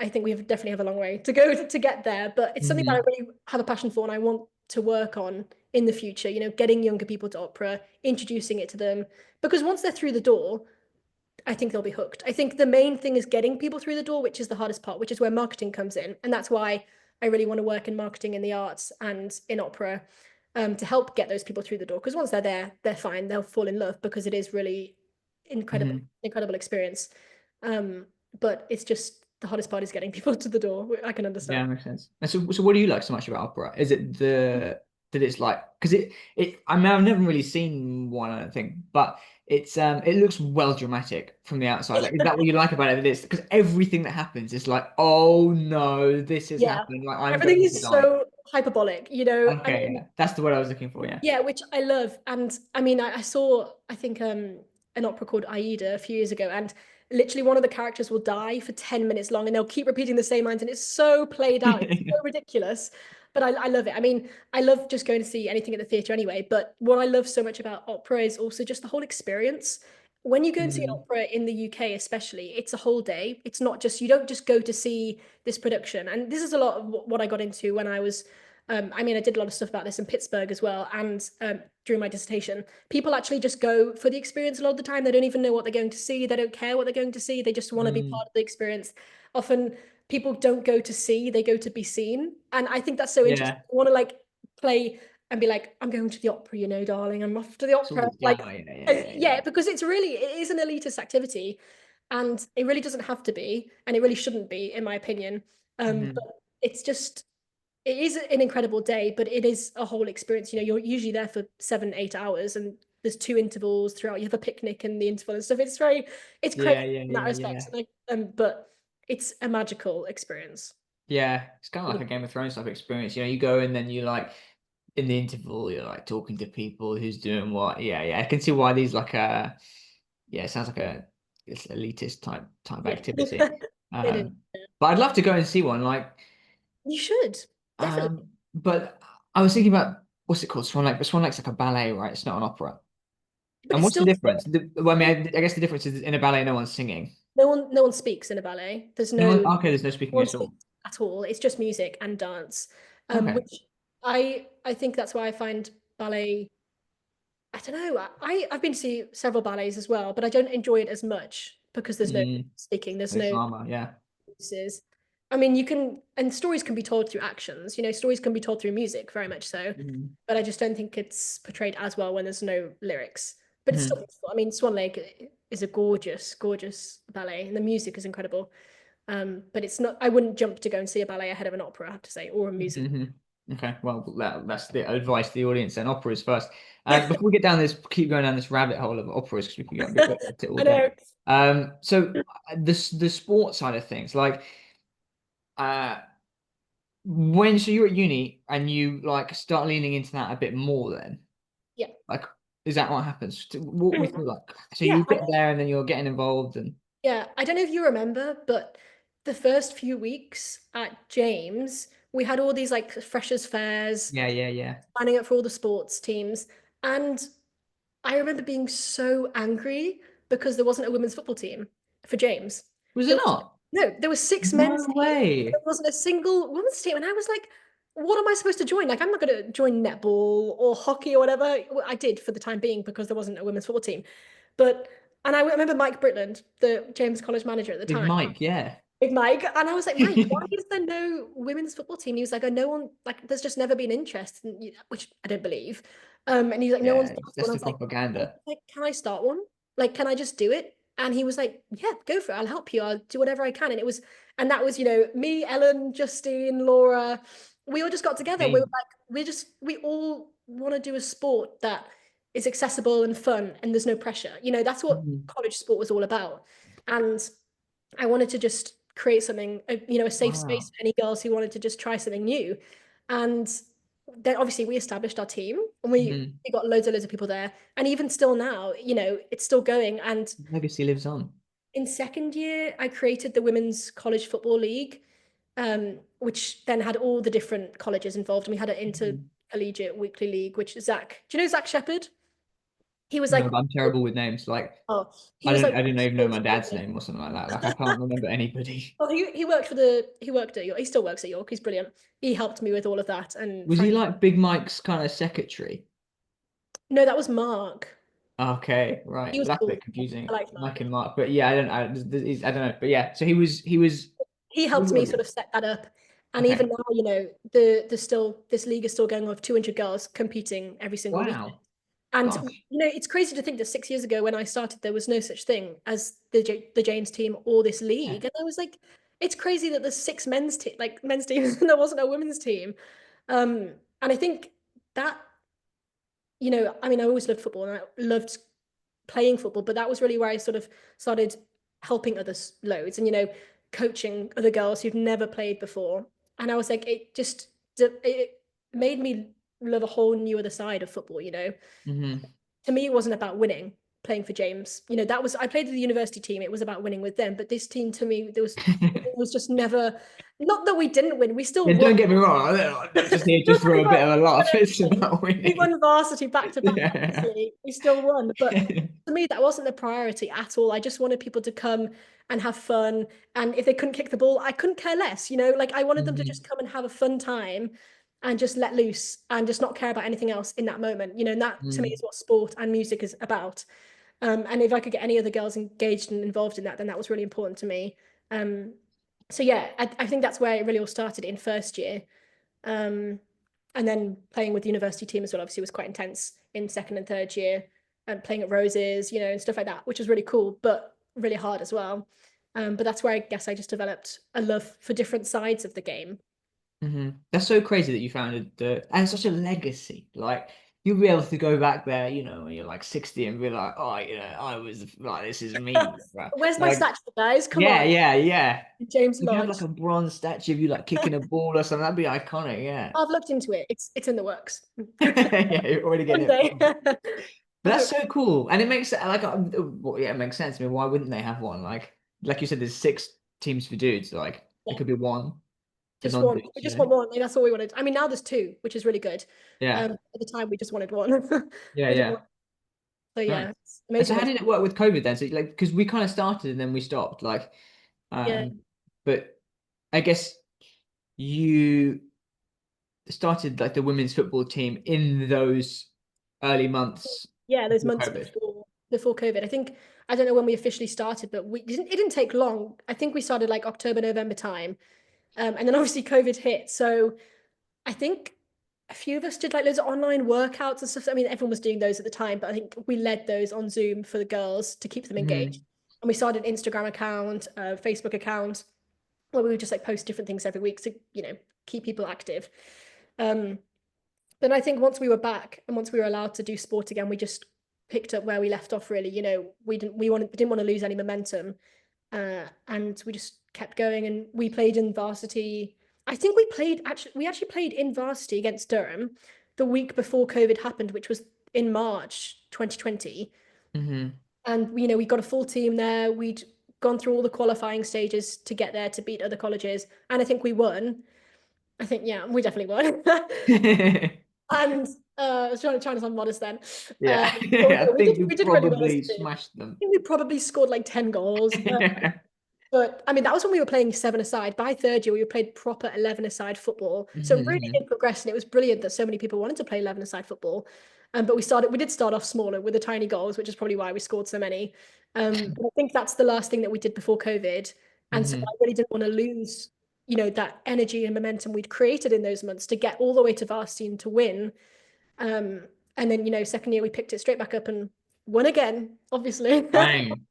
Speaker 2: I think definitely have a long way to go to get there. But it's something that I
Speaker 1: Hmm.
Speaker 2: really have a passion for and I want to work on in the future, getting younger people to opera, introducing it to them. Because once they're through the door, I think they'll be hooked. I think the main thing is getting people through the door, which is the hardest part, which is where marketing comes in. And that's why I really want to work in marketing in the arts and in opera, to help get those people through the door. Because once they're there, they're fine. They'll fall in love because it is really
Speaker 1: Hmm.
Speaker 2: incredible experience. Um, but it's just the hardest part is getting people to the door. I can
Speaker 1: Yeah,
Speaker 2: understand.
Speaker 1: makes sense. And so what do you like so much about opera? Is it the that it's like because I mean I've never really seen one, I don't think, but it looks well dramatic from the outside. Like, is that what you like about it? This because everything that happens is like, oh no, this is
Speaker 2: Yeah.
Speaker 1: happening. Like I'm
Speaker 2: Everything
Speaker 1: going to
Speaker 2: is
Speaker 1: die.
Speaker 2: so hyperbolic, I
Speaker 1: Okay,
Speaker 2: mean,
Speaker 1: yeah, that's the word I was looking for. Yeah.
Speaker 2: yeah, which I love. And I mean, I saw, I think, an opera called Aida a few years ago, and literally one of the characters will die for 10 minutes long and they'll keep repeating the same lines, and it's so played out. It's so ridiculous. But I love it. I mean, I love just going to see anything at the theatre anyway. But what I love so much about opera is also just the whole experience. When you go and see an
Speaker 1: Mm,
Speaker 2: opera in the UK, especially, it's a whole day. It's not just, you don't just go to see this production. And this is a lot of what I got into when I was I mean, I did a lot of stuff about this in Pittsburgh as well, and during my dissertation, people actually just go for the experience a lot of the time. They don't even know what they're going to see. They don't care what they're going to see. They just want to be
Speaker 1: mm,
Speaker 2: part of the experience. Often, people don't go to see; they go to be seen, and I think that's so interesting.
Speaker 1: yeah.
Speaker 2: I want to like play and be like, "I'm going to the opera, darling. I'm off to the
Speaker 1: It's all
Speaker 2: opera."
Speaker 1: the
Speaker 2: Like,
Speaker 1: glamour. Yeah, yeah, yeah, yeah.
Speaker 2: yeah, because it is an elitist activity, and it really doesn't have to be, and it really shouldn't be, in my opinion. But
Speaker 1: Hmm.
Speaker 2: it's just it is an incredible day, but it is a whole experience. You're usually there for 7, 8 hours, and there's two intervals throughout. You have a picnic in the interval and stuff. It's crazy
Speaker 1: Yeah, yeah,
Speaker 2: in that
Speaker 1: yeah,
Speaker 2: respect.
Speaker 1: yeah.
Speaker 2: But it's a magical experience.
Speaker 1: Yeah, it's kind of like
Speaker 2: Really
Speaker 1: a
Speaker 2: cool.
Speaker 1: Game of Thrones type experience. You go and then you like in the interval, you're like talking to people who's doing what. Yeah, yeah. I can see why these like yeah, it sounds like a it's elitist type
Speaker 2: Yeah.
Speaker 1: activity.
Speaker 2: They do.
Speaker 1: Um, but I'd love to go and see one. Like,
Speaker 2: You should definitely.
Speaker 1: but I was thinking about what's it called? Swan Lake. But Swan Lake's like a ballet, right? It's not an opera.
Speaker 2: But
Speaker 1: And
Speaker 2: it's
Speaker 1: what's the
Speaker 2: still
Speaker 1: difference? Well, I mean, I guess the difference is in a ballet, no one's singing.
Speaker 2: no one speaks in a ballet. There's
Speaker 1: No one,
Speaker 2: no
Speaker 1: okay, there's no
Speaker 2: no
Speaker 1: speaking
Speaker 2: one
Speaker 1: at all.
Speaker 2: speaks at all. It's just music and dance.
Speaker 1: Okay.
Speaker 2: Which I think that's why I find ballet. I don't know. I've been to see several ballets as well, but I don't enjoy it as much because there's no
Speaker 1: Mm,
Speaker 2: speaking. There's
Speaker 1: the
Speaker 2: no
Speaker 1: drama, yeah.
Speaker 2: voices. I mean, you can, and stories can be told through actions. Stories can be told through music, very much so.
Speaker 1: Mhm.
Speaker 2: But I just don't think it's portrayed as well when there's no lyrics. But it's still
Speaker 1: Mhm.
Speaker 2: beautiful. I mean, Swan Lake is a gorgeous, gorgeous ballet, and the music is incredible. But it's not. I wouldn't jump to go and see a ballet ahead of an opera, I have to say, or a music.
Speaker 1: Mhm. Okay, well, that's the advice to the audience. And operas first.
Speaker 2: Yeah,
Speaker 1: Before we get down this, keep going down this rabbit hole of operas because we can go at it all
Speaker 2: I
Speaker 1: day.
Speaker 2: know.
Speaker 1: So the sport side of things, like, uh, so you're at uni and you like start leaning into that a bit more, then,
Speaker 2: Yeah,
Speaker 1: like, is that what happens? Walk me through, like, so
Speaker 2: yeah.
Speaker 1: you get there and then you're getting involved and
Speaker 2: Yeah, I don't know if you remember, but the first few weeks at James, we had all these like freshers fairs,
Speaker 1: yeah, yeah, yeah.
Speaker 2: signing up for all the sports teams. And I remember being so angry because there wasn't a women's football team for James.
Speaker 1: Was
Speaker 2: There
Speaker 1: it
Speaker 2: was
Speaker 1: not?
Speaker 2: no, there was six men's
Speaker 1: No
Speaker 2: teams. There
Speaker 1: way.
Speaker 2: wasn't a single women's team. And I was like, what am I supposed to join? Like, I'm not going to join netball or hockey or whatever. Well, I did for the time being because there wasn't a women's football team. But and I remember Mike Britland, the James College manager at the
Speaker 1: Big
Speaker 2: time,
Speaker 1: Mike, yeah.
Speaker 2: Big Mike, and I was like, Mike, why is there no women's football team? He was like, oh, no one, like, there's just never been interest, which I don't believe. And he's like, no one's
Speaker 1: Yeah,
Speaker 2: started one.
Speaker 1: that's
Speaker 2: I
Speaker 1: the
Speaker 2: was
Speaker 1: propaganda.
Speaker 2: like, can I start one? Like, can I just do it? And he was like, yeah, go for it. I'll help you. I'll do whatever I can. And that was, me, Ellen, Justine, Laura. We all just got together. We were
Speaker 1: Hey.
Speaker 2: like, we all want to do a sport that is accessible and fun, and there's no pressure. That's what
Speaker 1: Mhm.
Speaker 2: college sport was all about. And I wanted to just create something, a safe space
Speaker 1: Wow.
Speaker 2: for any girls who wanted to just try something new. And then obviously we established our team and
Speaker 1: Mhm.
Speaker 2: we got loads of people there. And even still now, it's still going. And
Speaker 1: Legacy lives on.
Speaker 2: in second year, I created the Women's College Football League, which then had all the different colleges involved. And we had an
Speaker 1: Mhm.
Speaker 2: intercollegiate weekly league, which do you know Zach Shepherd? He was
Speaker 1: No,
Speaker 2: like,
Speaker 1: but I'm terrible with names. Like,
Speaker 2: oh, he
Speaker 1: I
Speaker 2: was
Speaker 1: don't,
Speaker 2: like,
Speaker 1: I don't even know my dad's name or something like that. Like, I can't remember anybody.
Speaker 2: well, he worked at York. He still works at York. He's brilliant. He helped me with all of that and
Speaker 1: Was he
Speaker 2: find.
Speaker 1: like Big Mike's kind of secretary?
Speaker 2: No, that was Mark.
Speaker 1: Okay,
Speaker 2: He
Speaker 1: right.
Speaker 2: was
Speaker 1: That's a
Speaker 2: cool.
Speaker 1: bit confusing.
Speaker 2: I liked
Speaker 1: Mike
Speaker 2: Mark.
Speaker 1: and Mark, but yeah, I don't know. But yeah, so he was.
Speaker 2: He helped me sort of set that up. And even
Speaker 1: Okay.
Speaker 2: now, this league is still going on with 200 girls competing every single week.
Speaker 1: Wow.
Speaker 2: And
Speaker 1: Gosh.
Speaker 2: it's crazy to think that 6 years ago when I started, there was no such thing as the James team or this
Speaker 1: Yeah.
Speaker 2: league. And I was like, it's crazy that there's six men's teams, and there wasn't a women's team. And I think that, I mean, I always loved football and I loved playing football, but that was really where I sort of started helping others loads and, coaching other girls who've never played before. And I was like, it made me love a whole new other side of football.
Speaker 1: Hmm.
Speaker 2: To me, it wasn't about winning, playing for James. I played with the university team, it was about winning with them. But this team to me, it was just never, not that we didn't win, we still
Speaker 1: Yeah,
Speaker 2: won.
Speaker 1: don't get me wrong. I'm just here just for a bit of a laugh. It's about
Speaker 2: We
Speaker 1: winning.
Speaker 2: won varsity back to back,
Speaker 1: Yeah.
Speaker 2: obviously. We still won. But to me, that wasn't the priority at all. I just wanted people to come and have fun. And if they couldn't kick the ball, I couldn't care less. Like I wanted them to just
Speaker 1: Hmm.
Speaker 2: come and have a fun time and just let loose and just not care about anything else in that moment. And that to me is what sport and music is about. And if I could get any other girls engaged and involved in that, then that was really important to me. Um, so yeah, I think that's where it really all started in first year. Um, and then playing with the university team as well, obviously was quite intense in second and third year, and playing at Roses, and stuff like that, which was really cool, but really hard as well. But that's where I guess I just developed a love for different sides of the game.
Speaker 1: That's so crazy that you founded and such a legacy. Like, you'll be able to go back there, when you're like 60 and be like, oh, I was like, this is me, right?
Speaker 2: Where's my
Speaker 1: Like,
Speaker 2: statue, guys? Come
Speaker 1: yeah,
Speaker 2: on,
Speaker 1: yeah, yeah.
Speaker 2: James
Speaker 1: We could have like
Speaker 2: Lodge.
Speaker 1: a bronze statue of you like kicking a ball or something. That'd be iconic, yeah.
Speaker 2: I've looked into it. It's in the works.
Speaker 1: Yeah, you're already getting
Speaker 2: One
Speaker 1: it
Speaker 2: day.
Speaker 1: funded. But
Speaker 2: I
Speaker 1: that's
Speaker 2: hope.
Speaker 1: so cool, and it makes well, yeah, it makes sense. I mean, why wouldn't they have one? Like you said, there's six teams for dudes. Like it
Speaker 2: Yeah,
Speaker 1: could be one for
Speaker 2: just one.
Speaker 1: non-dudes,
Speaker 2: We
Speaker 1: you
Speaker 2: just
Speaker 1: know?
Speaker 2: want one. Like, that's all we wanted. I mean, now there's two, which is really good.
Speaker 1: Yeah.
Speaker 2: At the time, we just wanted one.
Speaker 1: Yeah,
Speaker 2: We didn't
Speaker 1: yeah.
Speaker 2: want, so
Speaker 1: Nice.
Speaker 2: yeah, it's
Speaker 1: And so
Speaker 2: amazing
Speaker 1: how
Speaker 2: when it's
Speaker 1: did it work with COVID then? So like because we kind of started and then we stopped. Like
Speaker 2: yeah,
Speaker 1: but I guess you started like the women's football team in those early months
Speaker 2: yeah, those
Speaker 1: before
Speaker 2: months
Speaker 1: COVID.
Speaker 2: before COVID. I think I don't know when we officially started, but we didn't. It didn't take long. I think we started like October, November time, and then obviously COVID hit. So I think a few of us did like loads of online workouts and stuff. I mean, everyone was doing those at the time, but I think we led those on Zoom for the girls to keep them engaged.
Speaker 1: Hmm.
Speaker 2: And we started an Instagram account, a Facebook account, where we would just like post different things every week to, keep people active. Um, then I think once we were back and once we were allowed to do sport again, we just picked up where we left off. Really, we didn't want to lose any momentum, and we just kept going. And we played in varsity. I think we actually played in varsity against Durham the week before COVID happened, which was in March 2020.
Speaker 1: Hmm.
Speaker 2: And we got a full team there. We'd gone through all the qualifying stages to get there to beat other colleges, and I think we won. I think, yeah, we definitely won. And I was trying to sound modest then.
Speaker 1: Yeah.
Speaker 2: But
Speaker 1: I think we
Speaker 2: we did really well as a
Speaker 1: probably
Speaker 2: team. I
Speaker 1: smashed them.
Speaker 2: think we probably scored like 10 goals. But I mean, that was when we were playing seven aside. By third year, we played proper 11 aside football. So it really
Speaker 1: Hmm.
Speaker 2: did progress, and it was brilliant that so many people wanted to play 11 aside football. But we did start off smaller with the tiny goals, which is probably why we scored so many. But I think that's the last thing that we did before COVID. And so I
Speaker 1: Hmm.
Speaker 2: really didn't want to lose, that energy and momentum we'd created in those months to get all the way to varsity and to win. And then, second year we picked it straight back up and won again, obviously.
Speaker 1: Bang.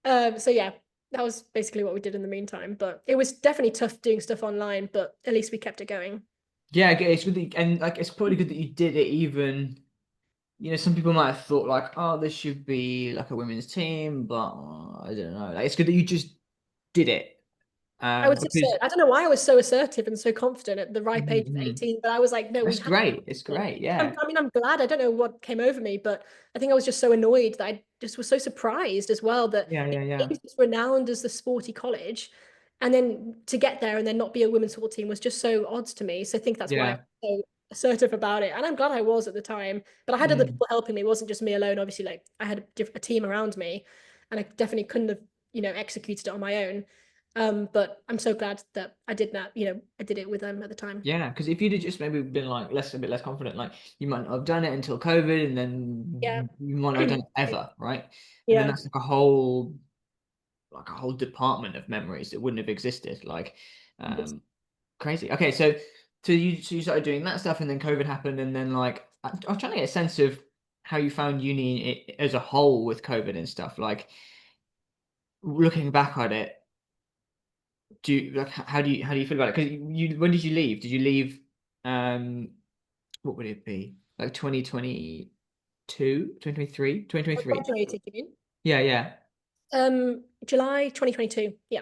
Speaker 2: So yeah, that was basically what we did in the meantime. But it was definitely tough doing stuff online, but at least we kept it going.
Speaker 1: Yeah, I it's really and like it's probably good that you did it even. Some people might have thought like, oh, this should be like a women's team, but I don't know. Like, it's good that you just did it.
Speaker 2: I was
Speaker 1: Because
Speaker 2: absurd. I don't know why I was so assertive and so confident at the ripe
Speaker 1: Mhm,
Speaker 2: age of
Speaker 1: mhm.
Speaker 2: 18, but I was like, no, we
Speaker 1: That's
Speaker 2: have to
Speaker 1: great. It's
Speaker 2: do it.
Speaker 1: great. Yeah.
Speaker 2: I mean, I'm glad. I don't know what came over me, but I think I was just so annoyed that I just was so surprised as well that
Speaker 1: Yeah,
Speaker 2: it
Speaker 1: yeah, yeah.
Speaker 2: is renowned as the sporty college. And then to get there and then not be a women's football team was just so odd to me. So I think that's why I'm
Speaker 1: Yeah.
Speaker 2: so assertive about it. And I'm glad I was at the time. But I had other
Speaker 1: Mm.
Speaker 2: people helping me. It wasn't just me alone. Obviously, like I had a team around me, and I definitely couldn't have, executed it on my own. But I'm so glad that I did that. I did it with them at the time.
Speaker 1: Yeah, because if you'd have just maybe been like a bit less confident, like you might not have done it until COVID, and
Speaker 2: Yeah.
Speaker 1: then you might not have done it ever, right? And then
Speaker 2: Yeah.
Speaker 1: that's like a whole department of memories that wouldn't have existed. Like, um, crazy. Okay, so you started doing that stuff, and then COVID happened, and then like I was trying to get a sense of how you found uni as a whole with COVID and stuff. Like looking back at it, do you like how do you feel about it? Because when did you leave? Did you leave? What would it be? Like 2022, 2023,
Speaker 2: I
Speaker 1: 2023?
Speaker 2: graduated, you mean?
Speaker 1: Yeah, yeah.
Speaker 2: July 2022. Yeah.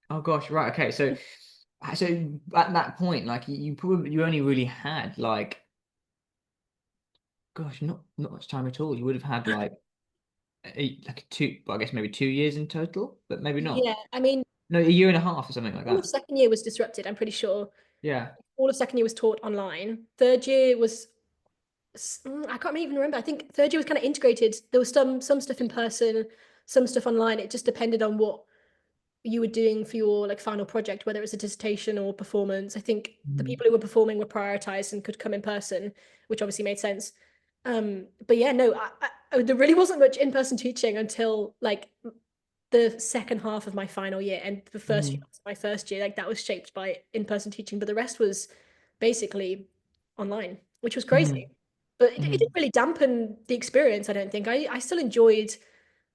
Speaker 1: Oh gosh, right. Okay, so at that point, like you probably you only really had like gosh, not much time at all. You would have had like two, well, I guess maybe 2 years in total, but maybe not.
Speaker 2: Yeah. I mean,
Speaker 1: No, a year and a half or something like
Speaker 2: all of
Speaker 1: that.
Speaker 2: second year was disrupted, I'm pretty sure.
Speaker 1: Yeah.
Speaker 2: All of second year was taught online. Third year was, I can't even remember. I think third year was kind of integrated. There was some stuff in person, some stuff online. It just depended on what you were doing for your like final project, whether it was a dissertation or performance. I think the
Speaker 1: Mhm.
Speaker 2: people who were performing were prioritized and could come in person, which obviously made sense. But yeah, no, there really wasn't much in-person teaching until like the second half of my final year and the first few
Speaker 1: Mhm.
Speaker 2: months of my first year. Like that was shaped by in-person teaching, but the rest was basically online, which was crazy.
Speaker 1: Mhm.
Speaker 2: But it didn't
Speaker 1: Mhm.
Speaker 2: really dampen the experience, I don't think. I still enjoyed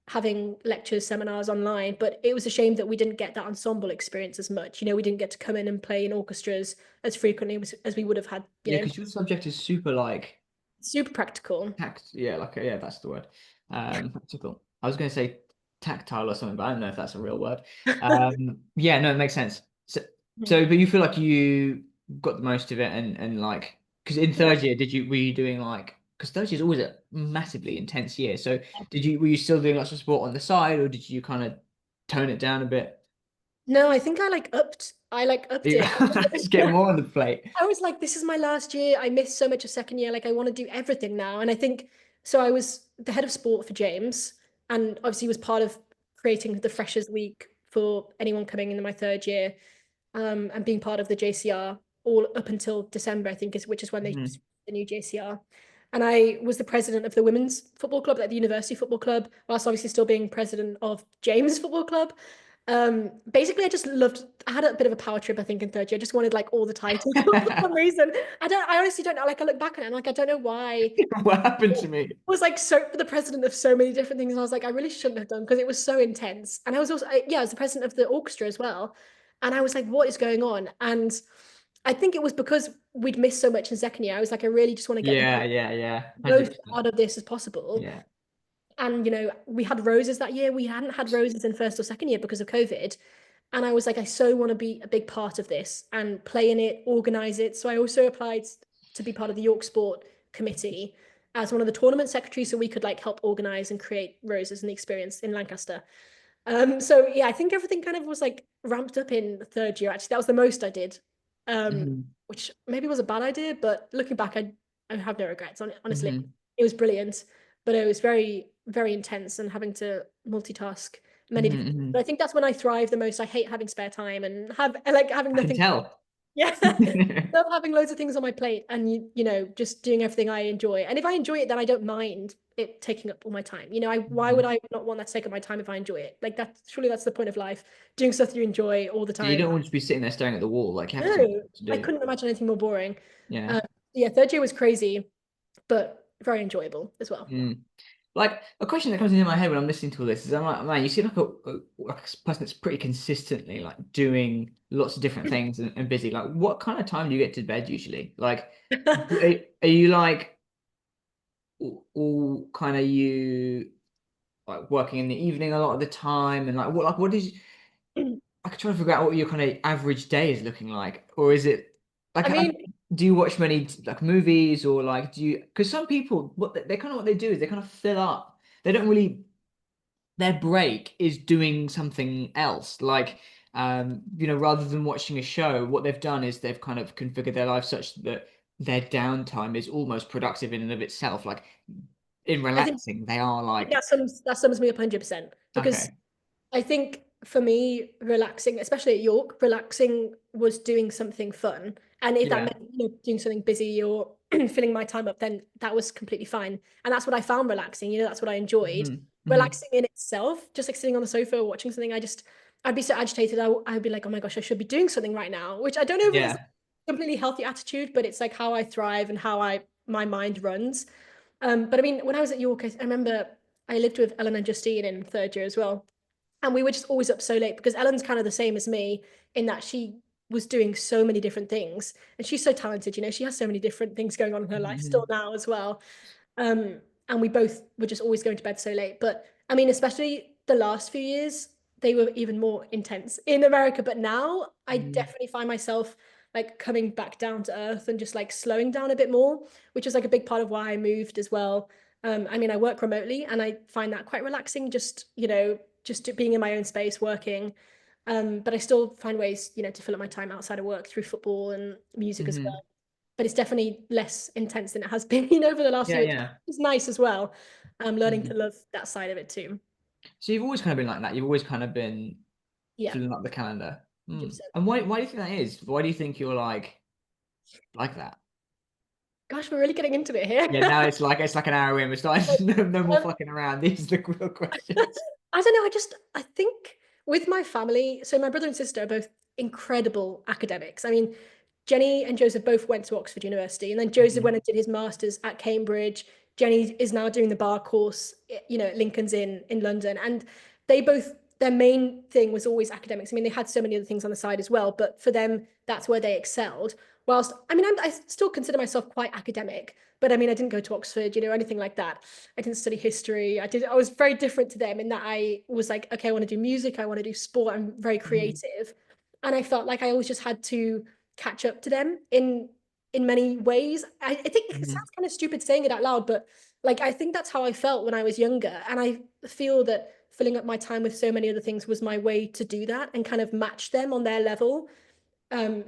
Speaker 2: having lectures, seminars online, but it was a shame that we didn't get that ensemble experience as much. We didn't get to come in and play in orchestras as frequently as we would have had,
Speaker 1: Yeah, because your subject is super like
Speaker 2: super practical.
Speaker 1: yeah, yeah, that's the word. Practical. I was going to say tactile or something, but I don't know if that's a real word. Yeah, no, it makes sense. But you feel like you got the most of it, and like, because in
Speaker 2: Yeah.
Speaker 1: third year, were you doing like, because third year is always a massively intense year. So were you still doing lots of sport on the side, or did you kind of tone it down a bit?
Speaker 2: No, I think I like upped it.
Speaker 1: Just get more on the plate.
Speaker 2: I was like, this is my last year. I missed so much of second year. Like, I want to do everything now. And I think so. I was the head of sport for James, and obviously was part of creating the Freshers Week for anyone coming into my third year, and being part of the JCR all up until December, I think, which is when they
Speaker 1: Mhm.
Speaker 2: the new JCR. And I was the president of the women's football club, like the university football club, whilst obviously still being president of James Football Club. Basically, I just loved. I had a bit of a power trip, I think, in third year. I just wanted like all the titles for some reason. I honestly don't know. Like, I look back on it, and like, I don't know why.
Speaker 1: What happened to me?
Speaker 2: Was like so the president of so many different things. And I was like, I really shouldn't have done because it was so intense. And I was also, yeah, I was the president of the orchestra as well. And I was like, what is going on? And I think it was because we'd missed so much in second year. I was like, I really just want to get the
Speaker 1: Yeah, yeah, yeah.
Speaker 2: most
Speaker 1: 100%.
Speaker 2: out of this as possible.
Speaker 1: Yeah.
Speaker 2: And we had roses that year. We hadn't had roses in first or second year because of COVID. And I was like, I so want to be a big part of this and play in it, organize it. So I also applied to be part of the York Sport Committee as one of the tournament secretaries, so we could like help organize and create roses and the experience in Lancaster. So yeah, I think everything kind of was like ramped up in third year. Actually, that was the most I did,
Speaker 1: Hmm.
Speaker 2: which maybe was a bad idea, but looking back, I have no regrets. Honestly,
Speaker 1: Hmm.
Speaker 2: it was brilliant, but it was very, very intense and having to multitask many
Speaker 1: Hmm.
Speaker 2: different. But I
Speaker 1: Hmm.
Speaker 2: think that's when I thrive the most. I hate having spare time and I like having
Speaker 1: I can
Speaker 2: nothing.
Speaker 1: tell.
Speaker 2: Yeah, love having loads of things on my plate and just doing everything I enjoy. And if I enjoy it, then I don't mind it taking up all my time. Why would
Speaker 1: Mhm.
Speaker 2: I not want that to take up my time if I enjoy it? Like that, surely that's the point of life. Doing stuff that you enjoy all the
Speaker 1: Yeah, you
Speaker 2: time.
Speaker 1: don't want to be sitting there staring at the wall. Like you have something
Speaker 2: No,
Speaker 1: to
Speaker 2: I
Speaker 1: do.
Speaker 2: couldn't imagine anything more boring.
Speaker 1: Yeah.
Speaker 2: Uh, yeah, third year was crazy, but very enjoyable as well.
Speaker 1: Mm. Like a question that comes into my head when I'm listening to all this is, I'm like, man, you seem like like a person that's pretty consistently like doing lots of different things and busy. Like, what kind of time do you get to bed usually? Like, are you like all kind of you like working in the evening a lot of the time and like what is I could try to figure out what your kind of average day is looking like, or is it like
Speaker 2: I
Speaker 1: how
Speaker 2: mean,
Speaker 1: do you watch many like movies or like do you? Because some people, what they kind of what they do is they kind of fill up. They don't really. Their break is doing something else, like rather than watching a show, what they've done is they've kind of configured their life such that their downtime is almost productive in and of itself. Like in
Speaker 2: I think
Speaker 1: relaxing, they are like
Speaker 2: that sums me up 100% because
Speaker 1: okay,
Speaker 2: I think for me, relaxing, especially at York, relaxing was doing something fun. And if that
Speaker 1: yeah,
Speaker 2: meant doing something busy or filling my time up, then that was completely fine. And that's what I found relaxing. That's what I enjoyed.
Speaker 1: hmm, hmm,
Speaker 2: Relaxing in itself, just like sitting on the sofa watching something, I'd be so agitated. I'd be like, oh my gosh, I should be doing something right now, which I don't know if it's
Speaker 1: yeah,
Speaker 2: a completely healthy attitude, but it's like how I thrive and how my mind runs. But I mean, when I was at York, I remember I lived with Ellen and Justine in third year as well. And we were just always up so late because Ellen's kind of the same as me in that she was doing so many different things. And she's so talented, she has so many different things going on in her life
Speaker 1: hmm,
Speaker 2: still now as well. Um, and we both were just always going to bed so late. But I mean, especially the last few years, they were even more intense in America. But now I
Speaker 1: hmm,
Speaker 2: definitely find myself like coming back down to earth and just like slowing down a bit more, which is like a big part of why I moved as well. I mean, I work remotely and I find that quite relaxing, just being in my own space working. But I still find ways, to fill up my time outside of work through football and music as
Speaker 1: hmm.
Speaker 2: well. But it's definitely less intense than it has been, over the last
Speaker 1: Yeah,
Speaker 2: year, which
Speaker 1: yeah.
Speaker 2: is nice as well. I'm learning to
Speaker 1: Hmm.
Speaker 2: love that side of it too.
Speaker 1: So you've always kind of been like that. You've always kind of been
Speaker 2: Yeah,
Speaker 1: filling up the calendar. Hmm.
Speaker 2: 100%.
Speaker 1: And why do you think that is? Why do you think you're like that?
Speaker 2: Gosh, we're really getting into it here.
Speaker 1: Yeah, now it's like an hour in. We're starting no more
Speaker 2: Um,
Speaker 1: fucking around. These are the real questions.
Speaker 2: I don't know. I think with my family, so my brother and sister are both incredible academics. I mean, Jenny and Joseph both went to Oxford University, and then Joseph
Speaker 1: Hmm.
Speaker 2: went and did his master's at Cambridge. Jenny is now doing the bar course, at Lincoln's in London, and they both their main thing was always academics. I mean, they had so many other things on the side as well, but for them, that's where they excelled. Whilst I mean, I still consider myself quite academic, but I mean, I didn't go to Oxford, anything like that. I didn't study history. I was very different to them in that I was like, okay, I want to do music, I want to do sport, I'm very
Speaker 1: Hmm.
Speaker 2: creative. And I felt like I always just had to catch up to them in many ways. I think it
Speaker 1: Hmm.
Speaker 2: sounds kind of stupid saying it out loud, but like I think that's how I felt when I was younger. And I feel that filling up my time with so many other things was my way to do that and kind of match them on their level,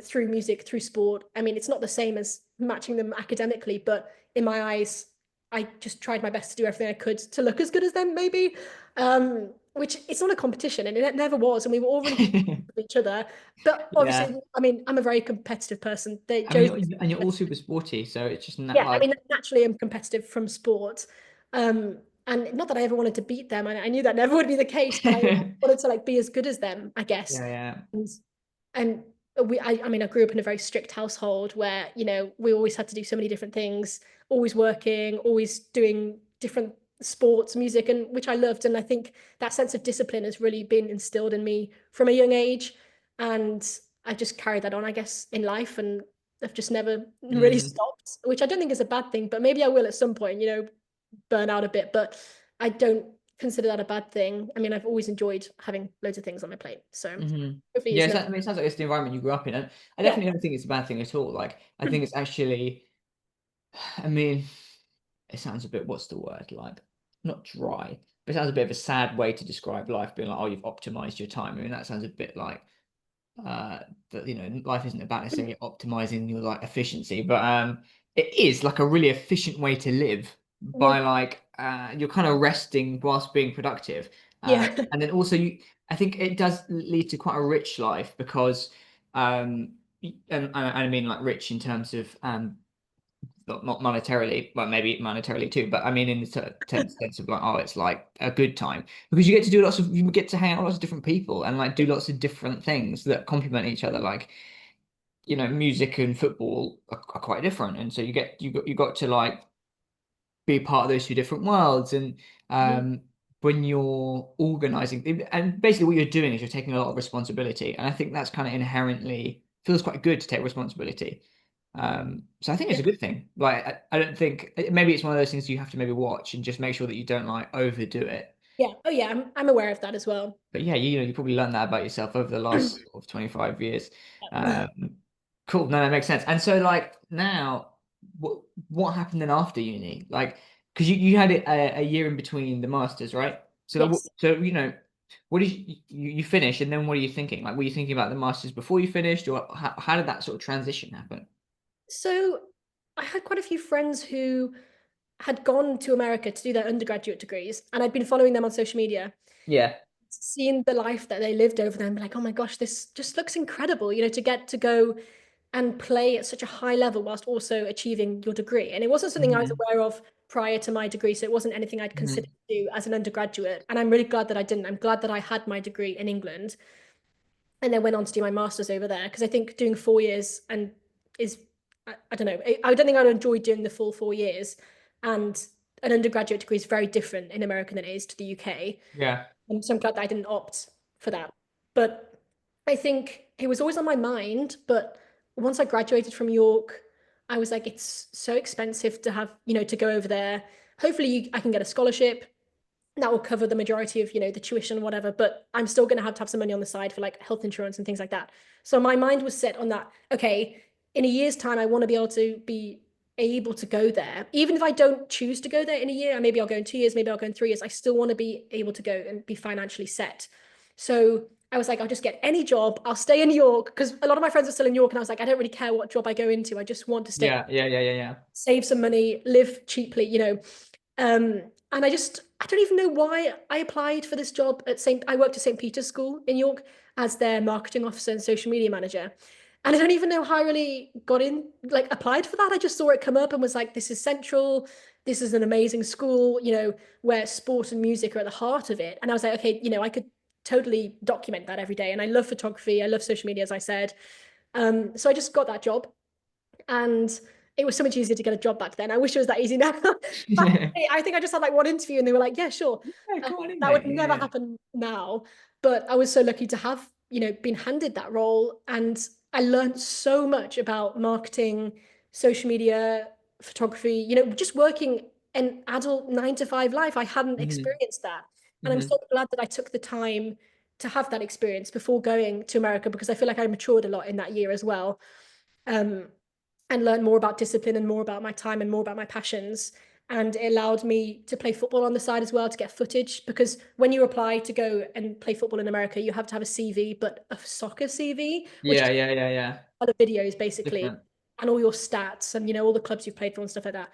Speaker 2: through music, through sport. I mean, it's not the same as matching them academically, but in my eyes, I just tried my best to do everything I could to look as good as them, maybe. Which it's not a competition, and it never was, and we were all really competitive with each other. But
Speaker 1: Yeah.
Speaker 2: obviously, I mean, I'm a very competitive person.
Speaker 1: I mean,
Speaker 2: Joe's
Speaker 1: and you're all super sporty, so it's just not
Speaker 2: yeah, I
Speaker 1: like
Speaker 2: mean, naturally, I'm competitive from sport. And not that I ever wanted to beat them. I knew that never would be the case, but I wanted to like be as good as them, I guess.
Speaker 1: yeah, yeah.
Speaker 2: And and I mean, I grew up in a very strict household where, we always had to do so many different things, always working, always doing different sports, music, and which I loved. And I think that sense of discipline has really been instilled in me from a young age. And I just carried that on, I guess, in life. And I've just never really
Speaker 1: Mm,
Speaker 2: stopped, which I don't think is a bad thing, but maybe I will at some point, burn out a bit. But I don't consider that a bad thing. I mean, I've always enjoyed having loads of things on my plate. So hopefully
Speaker 1: Yeah,
Speaker 2: it's no.
Speaker 1: I mean, it sounds like it's the environment you grew up in. And I
Speaker 2: Yeah.
Speaker 1: definitely don't think it's a bad thing at all. Like, I think it's actually, I mean, it sounds a bit, what's the word? Like, not dry, but it sounds a bit of a sad way to describe life, being like, oh, you've optimized your time. I mean, that sounds a bit like uh that, life isn't about necessarily optimizing your like efficiency, but it is like a really efficient way to live by
Speaker 2: Mhm.
Speaker 1: like you're kind of resting whilst being productive.
Speaker 2: Yeah.
Speaker 1: And then also I think it does lead to quite a rich life because and I mean like rich in terms of not monetarily, well, maybe monetarily too, but I mean in the sense of like, oh, it's like a good time because you get to hang out with lots of different people and like do lots of different things that complement each other. Like, music and football are quite different, and so you got to like be part of those two different worlds. And
Speaker 2: Mhm.
Speaker 1: when you're organizing, and basically what you're doing is you're taking a lot of responsibility, and I think that's kind of inherently feels quite good to take responsibility. So I think it's
Speaker 2: Yeah.
Speaker 1: a good thing. Like I don't think maybe it's one of those things you have to maybe watch and just make sure that you don't like overdo it.
Speaker 2: Yeah. Oh yeah, I'm aware of that as well.
Speaker 1: But yeah, you probably learned that about yourself over the last sort of 25 years. Um, cool. No, that makes sense. And so like now, what happened then after uni? Like, because you had it a year in between the masters, right? So like,
Speaker 2: Yes.
Speaker 1: so what did you finish, and then what are you thinking? Like, were you thinking about the masters before you finished, or how did that sort of transition happen?
Speaker 2: So I had quite a few friends who had gone to America to do their undergraduate degrees, and I'd been following them on social media,
Speaker 1: Yeah.
Speaker 2: seeing the life that they lived over there, and be like, oh my gosh, this just looks incredible, to get to go and play at such a high level whilst also achieving your degree. And it wasn't something I was
Speaker 1: Hmm.
Speaker 2: aware of prior to my degree, so it wasn't anything I'd considered
Speaker 1: Hmm.
Speaker 2: to do as an undergraduate. And I'm really glad that I didn't. I'm glad that I had my degree in England and then went on to do my master's over there because I think doing 4 years and is I don't know. I don't think I'd enjoy doing the full 4 years. And an undergraduate degree is very different in America than it is to the UK.
Speaker 1: Yeah.
Speaker 2: And so I'm glad that I didn't opt for that. But I think it was always on my mind. But once I graduated from York, I was like, it's so expensive to have, to go over there. Hopefully, I can get a scholarship that will cover the majority of, the tuition, whatever. But I'm still going to have some money on the side for like health insurance and things like that. So my mind was set on that. Okay, in a year's time, I want to be able to go there. Even if I don't choose to go there in a year, maybe I'll go in 2 years, maybe I'll go in 3 years. I still want to be able to go and be financially set. So I was like, I'll just get any job. I'll stay in New York because a lot of my friends are still in New York. And I was like, I don't really care what job I go into. I just want to stay,
Speaker 1: Yeah. Yeah. Yeah. Yeah. Yeah.
Speaker 2: save some money, live cheaply. And I don't even know why I applied for this job I worked at St. Peter's School in York as their marketing officer and social media manager. And I don't even know how I really got in, like applied for that. I just saw it come up and was like, this is central. This is an amazing school, where sport and music are at the heart of it. And I was like, okay, I could totally document that every day. And I love photography. I love social media, as I said. So I just got that job. And it was so much easier to get a job back then. I wish it was that easy now. Back then, I think I just had like one interview and they were like, yeah, sure.
Speaker 1: Yeah, come on in,
Speaker 2: That would
Speaker 1: mate.
Speaker 2: never
Speaker 1: Yeah.
Speaker 2: happen now. But I was so lucky to have, been handed that role. And I learned so much about marketing, social media, photography, just working an adult 9 to 5 life. I hadn't
Speaker 1: Hmm.
Speaker 2: experienced that. And I'm
Speaker 1: Hmm.
Speaker 2: so glad that I took the time to have that experience before going to America because I feel like I matured a lot in that year as well. Um, and learn more about discipline and more about my time and more about my passions. and it allowed me to play football on the side as well to get footage, because when you apply to go and play football in America, you have to have a CV, but a soccer CV, which
Speaker 1: Yeah, yeah, yeah, yeah.
Speaker 2: other videos basically,
Speaker 1: Different.
Speaker 2: and all your stats and all the clubs you've played for and stuff like that.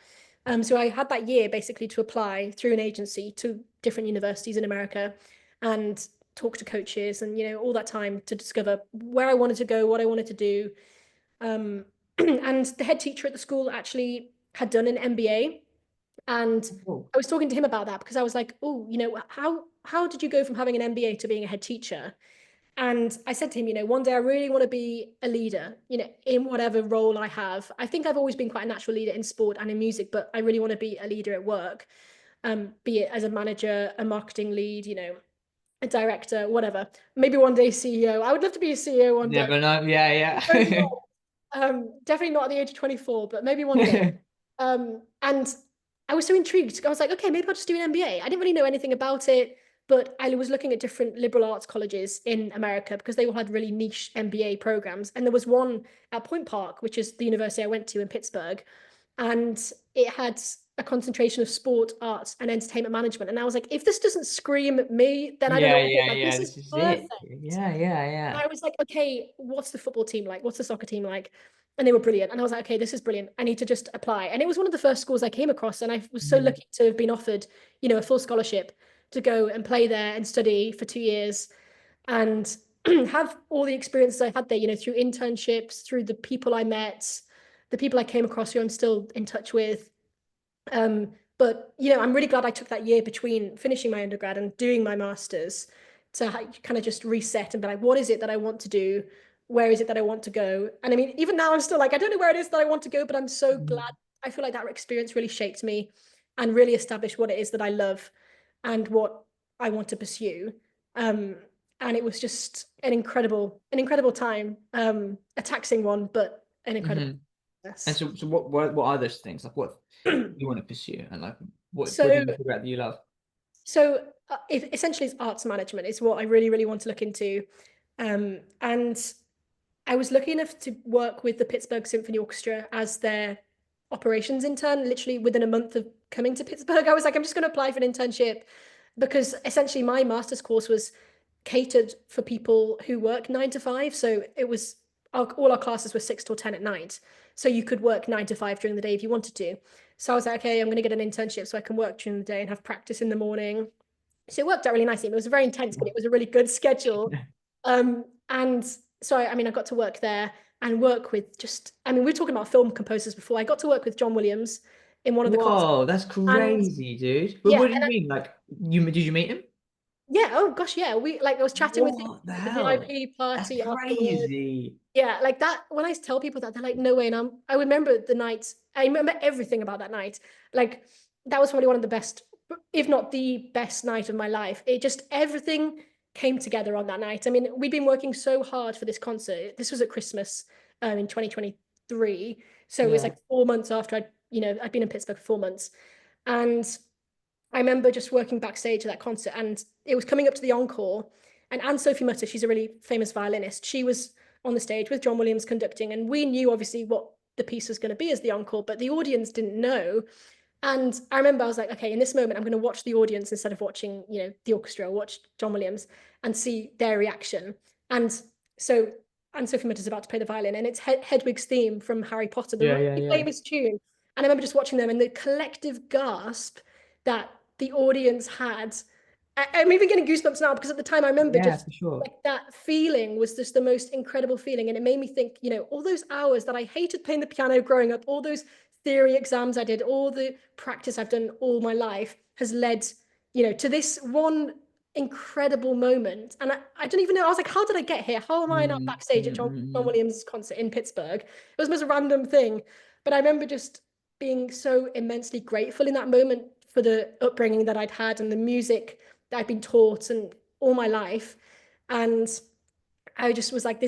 Speaker 2: So I had that year basically to apply through an agency to different universities in America and talk to coaches, and all that time to discover where I wanted to go, what I wanted to do. And the head teacher at the school actually had done an MBA, and
Speaker 1: Cool.
Speaker 2: I was talking to him about that because I was like, oh, how did you go from having an MBA to being a head teacher? And I said to him, one day I really want to be a leader, in whatever role I have. I think I've always been quite a natural leader in sport and in music, but I really want to be a leader at work, be it as a manager, a marketing lead, a director, whatever. Maybe one day CEO. I would love to be a CEO one day.
Speaker 1: Never know. Yeah, yeah.
Speaker 2: Definitely not at the age of 24, but maybe one day. And I was so intrigued. I was like, okay, maybe I'll just do an MBA. I didn't really know anything about it, but I was looking at different liberal arts colleges in America because they all had really niche MBA programs. And there was one at Point Park, which is the university I went to in Pittsburgh, and it had a concentration of sport, arts, and entertainment management. And I was like, if this doesn't scream at me, then I don't know
Speaker 1: Yeah,
Speaker 2: what will.
Speaker 1: yeah,
Speaker 2: Like,
Speaker 1: yeah.
Speaker 2: this is
Speaker 1: This is
Speaker 2: perfect.
Speaker 1: it. Yeah, yeah,
Speaker 2: And
Speaker 1: yeah.
Speaker 2: I was like, okay, what's the football team like? What's the soccer team like? And they were brilliant. And I was like, okay, this is brilliant. I need to just apply. And it was one of the first schools I came across. And I was so
Speaker 1: Mhm.
Speaker 2: lucky to have been offered, a full scholarship to go and play there and study for 2 years and have all the experiences I had there, through internships, through the people I met, the people I came across who I'm still in touch with. But I'm really glad I took that year between finishing my undergrad and doing my master's to kind of just reset and be like, what is it that I want to do? Where is it that I want to go? And I mean, even now I'm still like, I don't know where it is that I want to go, but I'm so glad.
Speaker 1: Mhm.
Speaker 2: I feel like that experience really shaped me and really established what it is that I love and what I want to pursue. Um, and it was just an incredible time, a taxing one, but an incredible
Speaker 1: Mhm. And
Speaker 2: success.
Speaker 1: so what are those things? Like what you want to pursue and like what do
Speaker 2: So
Speaker 1: you figure out that you love?
Speaker 2: So essentially, it's arts management is what I really, really want to look into. And I was lucky enough to work with the Pittsburgh Symphony Orchestra as their operations intern, literally within a month of coming to Pittsburgh. I was like, I'm just going to apply for an internship because essentially my master's course was catered for people who work 9 to 5. So it was all our classes were 6 till 10 at night. So you could work 9 to 5 during the day if you wanted to. So I was like, okay, I'm going to get an internship so I can work during the day and have practice in the morning. So it worked out really nicely. It was very intense, but it was a really good schedule. And so I mean, I got to work there and work with I mean, we were talking about film composers before. I got to work with John Williams in one of the concerts.
Speaker 1: Whoa, that's
Speaker 2: And
Speaker 1: crazy, dude. But
Speaker 2: yeah,
Speaker 1: what do you
Speaker 2: and
Speaker 1: mean? Like did you meet him?
Speaker 2: yeah, oh gosh, yeah. I was chatting with him
Speaker 1: What the
Speaker 2: at the
Speaker 1: hell?
Speaker 2: VIP
Speaker 1: That's
Speaker 2: party afterwards.
Speaker 1: crazy.
Speaker 2: Yeah, like that. When I tell people that, they're like, "No way!" And I remember the night. I remember everything about that night. Like that was probably one of the best, if not the best night of my life. It just everything came together on that night. I mean, we'd been working so hard for this concert. This was at Christmas, in 2023. So it was
Speaker 1: Yeah.
Speaker 2: like 4 months after I'd been in Pittsburgh for 4 months, and I remember just working backstage at that concert, and it was coming up to the encore. And Anne-Sophie Mutter, she's a really famous violinist. She was on the stage with John Williams conducting, and we knew obviously what the piece was going to be as the encore, but the audience didn't know. And I remember I was like, okay, in this moment, I'm going to watch the audience instead of watching, the orchestra, watch John Williams and see their reaction. And so Anne-Sophie Mutter's about to play the violin, and it's Hedwig's theme from Harry Potter, the
Speaker 1: Yeah,
Speaker 2: really
Speaker 1: yeah, yeah.
Speaker 2: famous tune. And I remember just watching them and the collective gasp that the audience had. I'm even getting goosebumps now because at the time I remember
Speaker 1: Yeah,
Speaker 2: just
Speaker 1: for sure.
Speaker 2: like that feeling was just the most incredible feeling. And it made me think, all those hours that I hated playing the piano growing up, all those theory exams I did, all the practice I've done all my life has led, to this one incredible moment. And I don't even know. I was like, how did I get here? How am I not
Speaker 1: Mm,
Speaker 2: backstage at
Speaker 1: mm,
Speaker 2: John
Speaker 1: mm,
Speaker 2: Williams' concert in Pittsburgh? It was the most random thing. But I remember just being so immensely grateful in that moment for the upbringing that I'd had and the music that I'd been taught and all my life. And I just was like,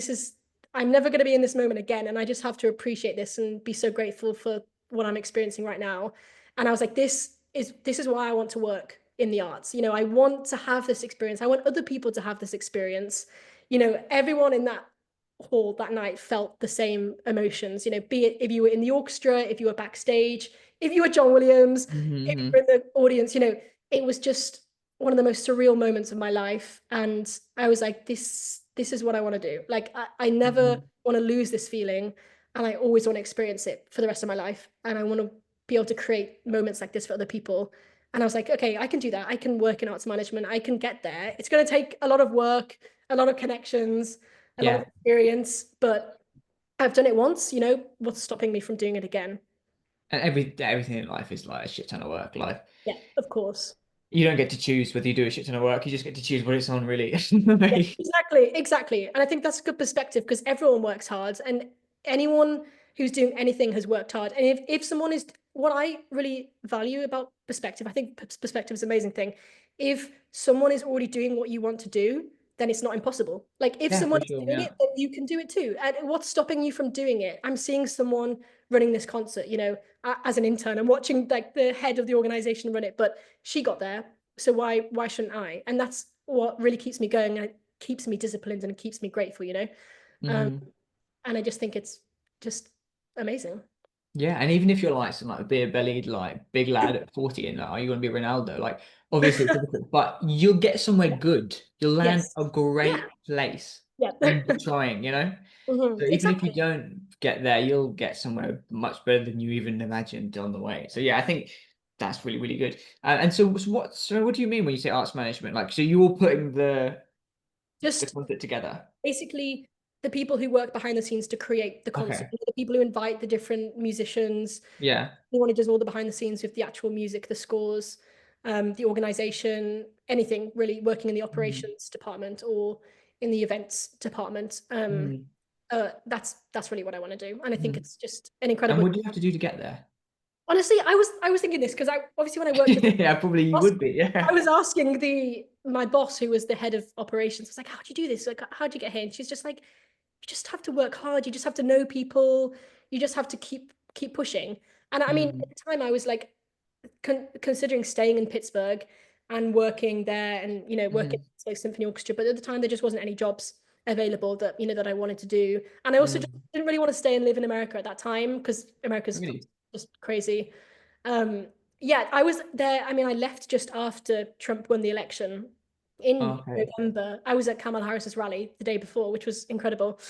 Speaker 2: I'm never going to be in this moment again. And I just have to appreciate this and be so grateful for what I'm experiencing right now. And I was like, this is why I want to work in the arts. I want to have this experience. I want other people to have this experience. Everyone in that hall that night felt the same emotions, be it if you were in the orchestra, if you were backstage, if you were John Williams, if you
Speaker 1: Hmm.
Speaker 2: were in the audience, it was just one of the most surreal moments of my life. And I was like, this is what I want to do. Like I never
Speaker 1: Hmm.
Speaker 2: want to lose this feeling, and I always want to experience it for the rest of my life. And I want to be able to create moments like this for other people. And I was like, okay, I can do that. I can work in arts management. I can get there. It's going to take a lot of work, a lot of connections, a lot of
Speaker 1: Yeah.
Speaker 2: experience, but I've done it once, what's stopping me from doing it again?
Speaker 1: And everything in life is like a shit ton of work. Like
Speaker 2: Yeah, of course.
Speaker 1: you don't get to choose whether you do a shit ton of work. You just get to choose what it's on, really.
Speaker 2: Yeah,
Speaker 1: Like,
Speaker 2: exactly, exactly. And I think that's a good perspective because everyone works hard and anyone who's doing anything has worked hard. And if someone is, what I really value about perspective, I think perspective is an amazing thing. If someone is already doing what you want to do, then it's not impossible. Like if
Speaker 1: yeah, for
Speaker 2: someone is
Speaker 1: sure.
Speaker 2: doing
Speaker 1: Yeah.
Speaker 2: it, then you can do it too. And what's stopping you from doing it? I'm seeing someone running this concert, as an intern. I'm watching like the head of the organization run it, but she got there. So why shouldn't I? And that's what really keeps me going. And it keeps me disciplined and it keeps me grateful. Um,
Speaker 1: Hmm.
Speaker 2: and I just think it's just amazing.
Speaker 1: Yeah, and even if you're like some like beer bellied like big lad at 40 and like, oh, you want to be Ronaldo, like obviously it's difficult, but you'll get somewhere
Speaker 2: Yeah.
Speaker 1: good. You'll land
Speaker 2: Yes.
Speaker 1: a
Speaker 2: Yeah.
Speaker 1: great place
Speaker 2: Yeah.
Speaker 1: and you're trying, So even if you
Speaker 2: Exactly.
Speaker 1: don't get there, you'll get somewhere much better than you even imagined on the way. So yeah, I think that's really, really good. And so what do you mean when you say arts management? Like, so you're putting the
Speaker 2: Just
Speaker 1: concept together.
Speaker 2: basically the people who work behind the scenes to create the concert,
Speaker 1: Okay.
Speaker 2: the people who invite the different musicians,
Speaker 1: Yeah.
Speaker 2: anyone who does all the behind the scenes with the actual music, the scores, the organization, anything really working in the
Speaker 1: Mhm.
Speaker 2: operations department or in the events department.
Speaker 1: Mhm.
Speaker 2: That's really what I want to do, and I think
Speaker 1: Mhm.
Speaker 2: it's just an
Speaker 1: And
Speaker 2: incredible.
Speaker 1: what do you have to do to get there?
Speaker 2: Honestly, I was thinking this because I obviously when I worked as a
Speaker 1: Yeah, probably you
Speaker 2: boss,
Speaker 1: would be.
Speaker 2: I
Speaker 1: Yeah.
Speaker 2: was asking the my boss who was the head of operations. I was like, "How do you do this? Like, how do you get here?" And she's just like, "You just have to work hard. You just have to know people. You just have to keep pushing." And I mean, at
Speaker 1: Mm.
Speaker 2: the time, I was like considering staying in Pittsburgh and working there, and working
Speaker 1: Mhm.
Speaker 2: at the Symphony Orchestra. But at the time, there just wasn't any jobs available that that I wanted to do. And I also just
Speaker 1: Mm.
Speaker 2: didn't really want to stay and live in America at that time because America's
Speaker 1: Really?
Speaker 2: just crazy. Um, yeah, I was there. I mean, I left just after Trump won the election in
Speaker 1: Okay.
Speaker 2: November. I was at Kamala Harris's rally the day before, which was incredible.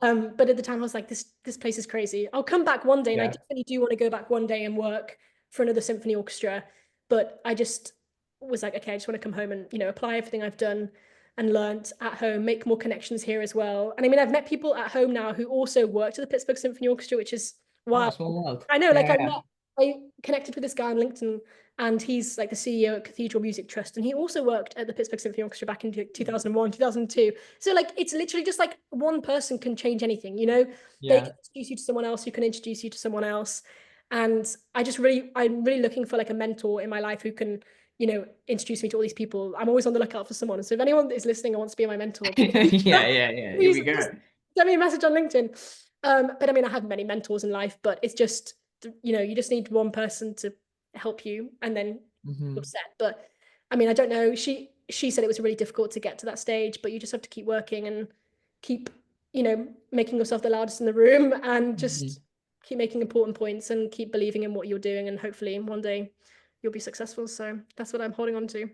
Speaker 2: But at the time, I was like, this place is crazy. I'll come back one day, and I
Speaker 1: Yeah.
Speaker 2: definitely do want to go back one day and work for another symphony orchestra. But I just was like, okay, I just want to come home and apply everything I've done and learned at home, make more connections here as well. And I mean, I've met people at home now who also worked at the Pittsburgh Symphony Orchestra, which is
Speaker 1: Oh,
Speaker 2: wild.
Speaker 1: small world.
Speaker 2: I know, like
Speaker 1: Yeah, yeah.
Speaker 2: I connected with this guy on LinkedIn, and he's like the CEO at Cathedral Music Trust, and he also worked at the Pittsburgh Symphony Orchestra back in 2001, 2002. So like, it's literally just like one person can change anything. They
Speaker 1: Yeah.
Speaker 2: can introduce you to someone else, who can introduce you to someone else, and I'm really looking for like a mentor in my life who can introduce me to all these people. I'm always on the lookout for someone. So if anyone is listening and wants to be my mentor, please,
Speaker 1: Yeah, yeah, yeah. Here
Speaker 2: please
Speaker 1: we
Speaker 2: just
Speaker 1: go.
Speaker 2: send me a message on LinkedIn. But I mean, I have many mentors in life, but it's just, you just need one person to help you and then you're
Speaker 1: Hmm.
Speaker 2: set. But I mean, I don't know. She said it was really difficult to get to that stage, but you just have to keep working and keep, making yourself the loudest in the room and
Speaker 1: Hmm.
Speaker 2: just keep making important points and keep believing in what you're doing. And hopefully one day you'll be successful. So that's what I'm holding on to.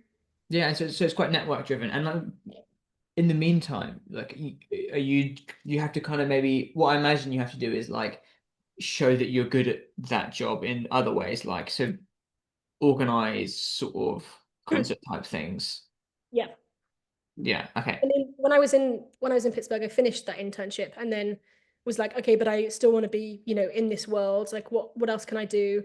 Speaker 1: Yeah, so it's quite network driven. And like in the meantime, like are you have to kind of maybe what I imagine you have to do is like show that you're good at that job in other ways, like so organize sort of concert type things.
Speaker 2: Yeah.
Speaker 1: Yeah, okay.
Speaker 2: And then when I was in Pittsburgh, I finished that internship and then was like, okay, but I still want to be, in this world. Like, what else can I do?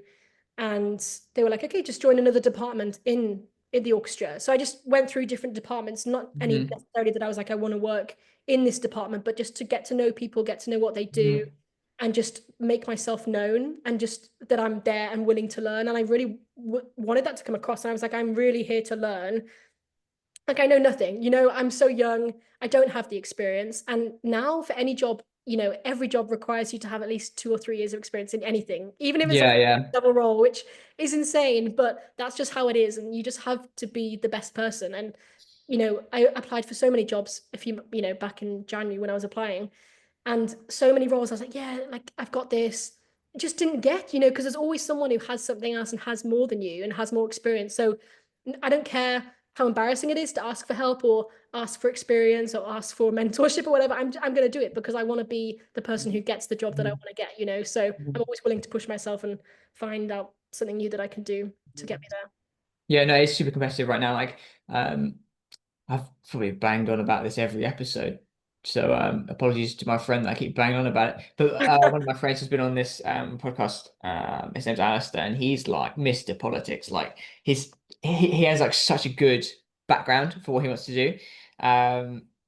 Speaker 2: And they were like, okay, just join another department in the orchestra. So I just went through different departments, not any
Speaker 1: Hmm.
Speaker 2: necessarily that I was like, I want to work in this department, but just to get to know people, get to know what they do,
Speaker 1: Hmm.
Speaker 2: and just make myself known and just that I'm there and willing to learn. And I really wanted that to come across. And I was like, I'm really here to learn. Like I know nothing, I'm so young, I don't have the experience. And now for any job, every job requires you to have at least 2 or 3 years of experience in anything, even if it's like
Speaker 1: Yeah, yeah.
Speaker 2: a double role, which is insane, but that's just how it is. And you just have to be the best person. And, I applied for so many jobs back in January when I was applying and so many roles. I was like, yeah, like I've got this. just didn't get, you know, because there's always someone who has something else and has more than you and has more experience. So I don't care how embarrassing it is to ask for help or ask for experience or ask for mentorship or whatever. I'm going to do it because I want to be the person who gets the job that I want to get, you know. So I'm always willing to push myself and find out something new that I can do to get me there.
Speaker 1: Yeah, no, it's super competitive right now. Like, um, I've probably banged on about this every episode. So apologies to my friend that I keep banging on about it. But one of my friends has been on this podcast. His name's Alistair, and he's like Mr. Politics. Like he has like such a good background for what he wants to do.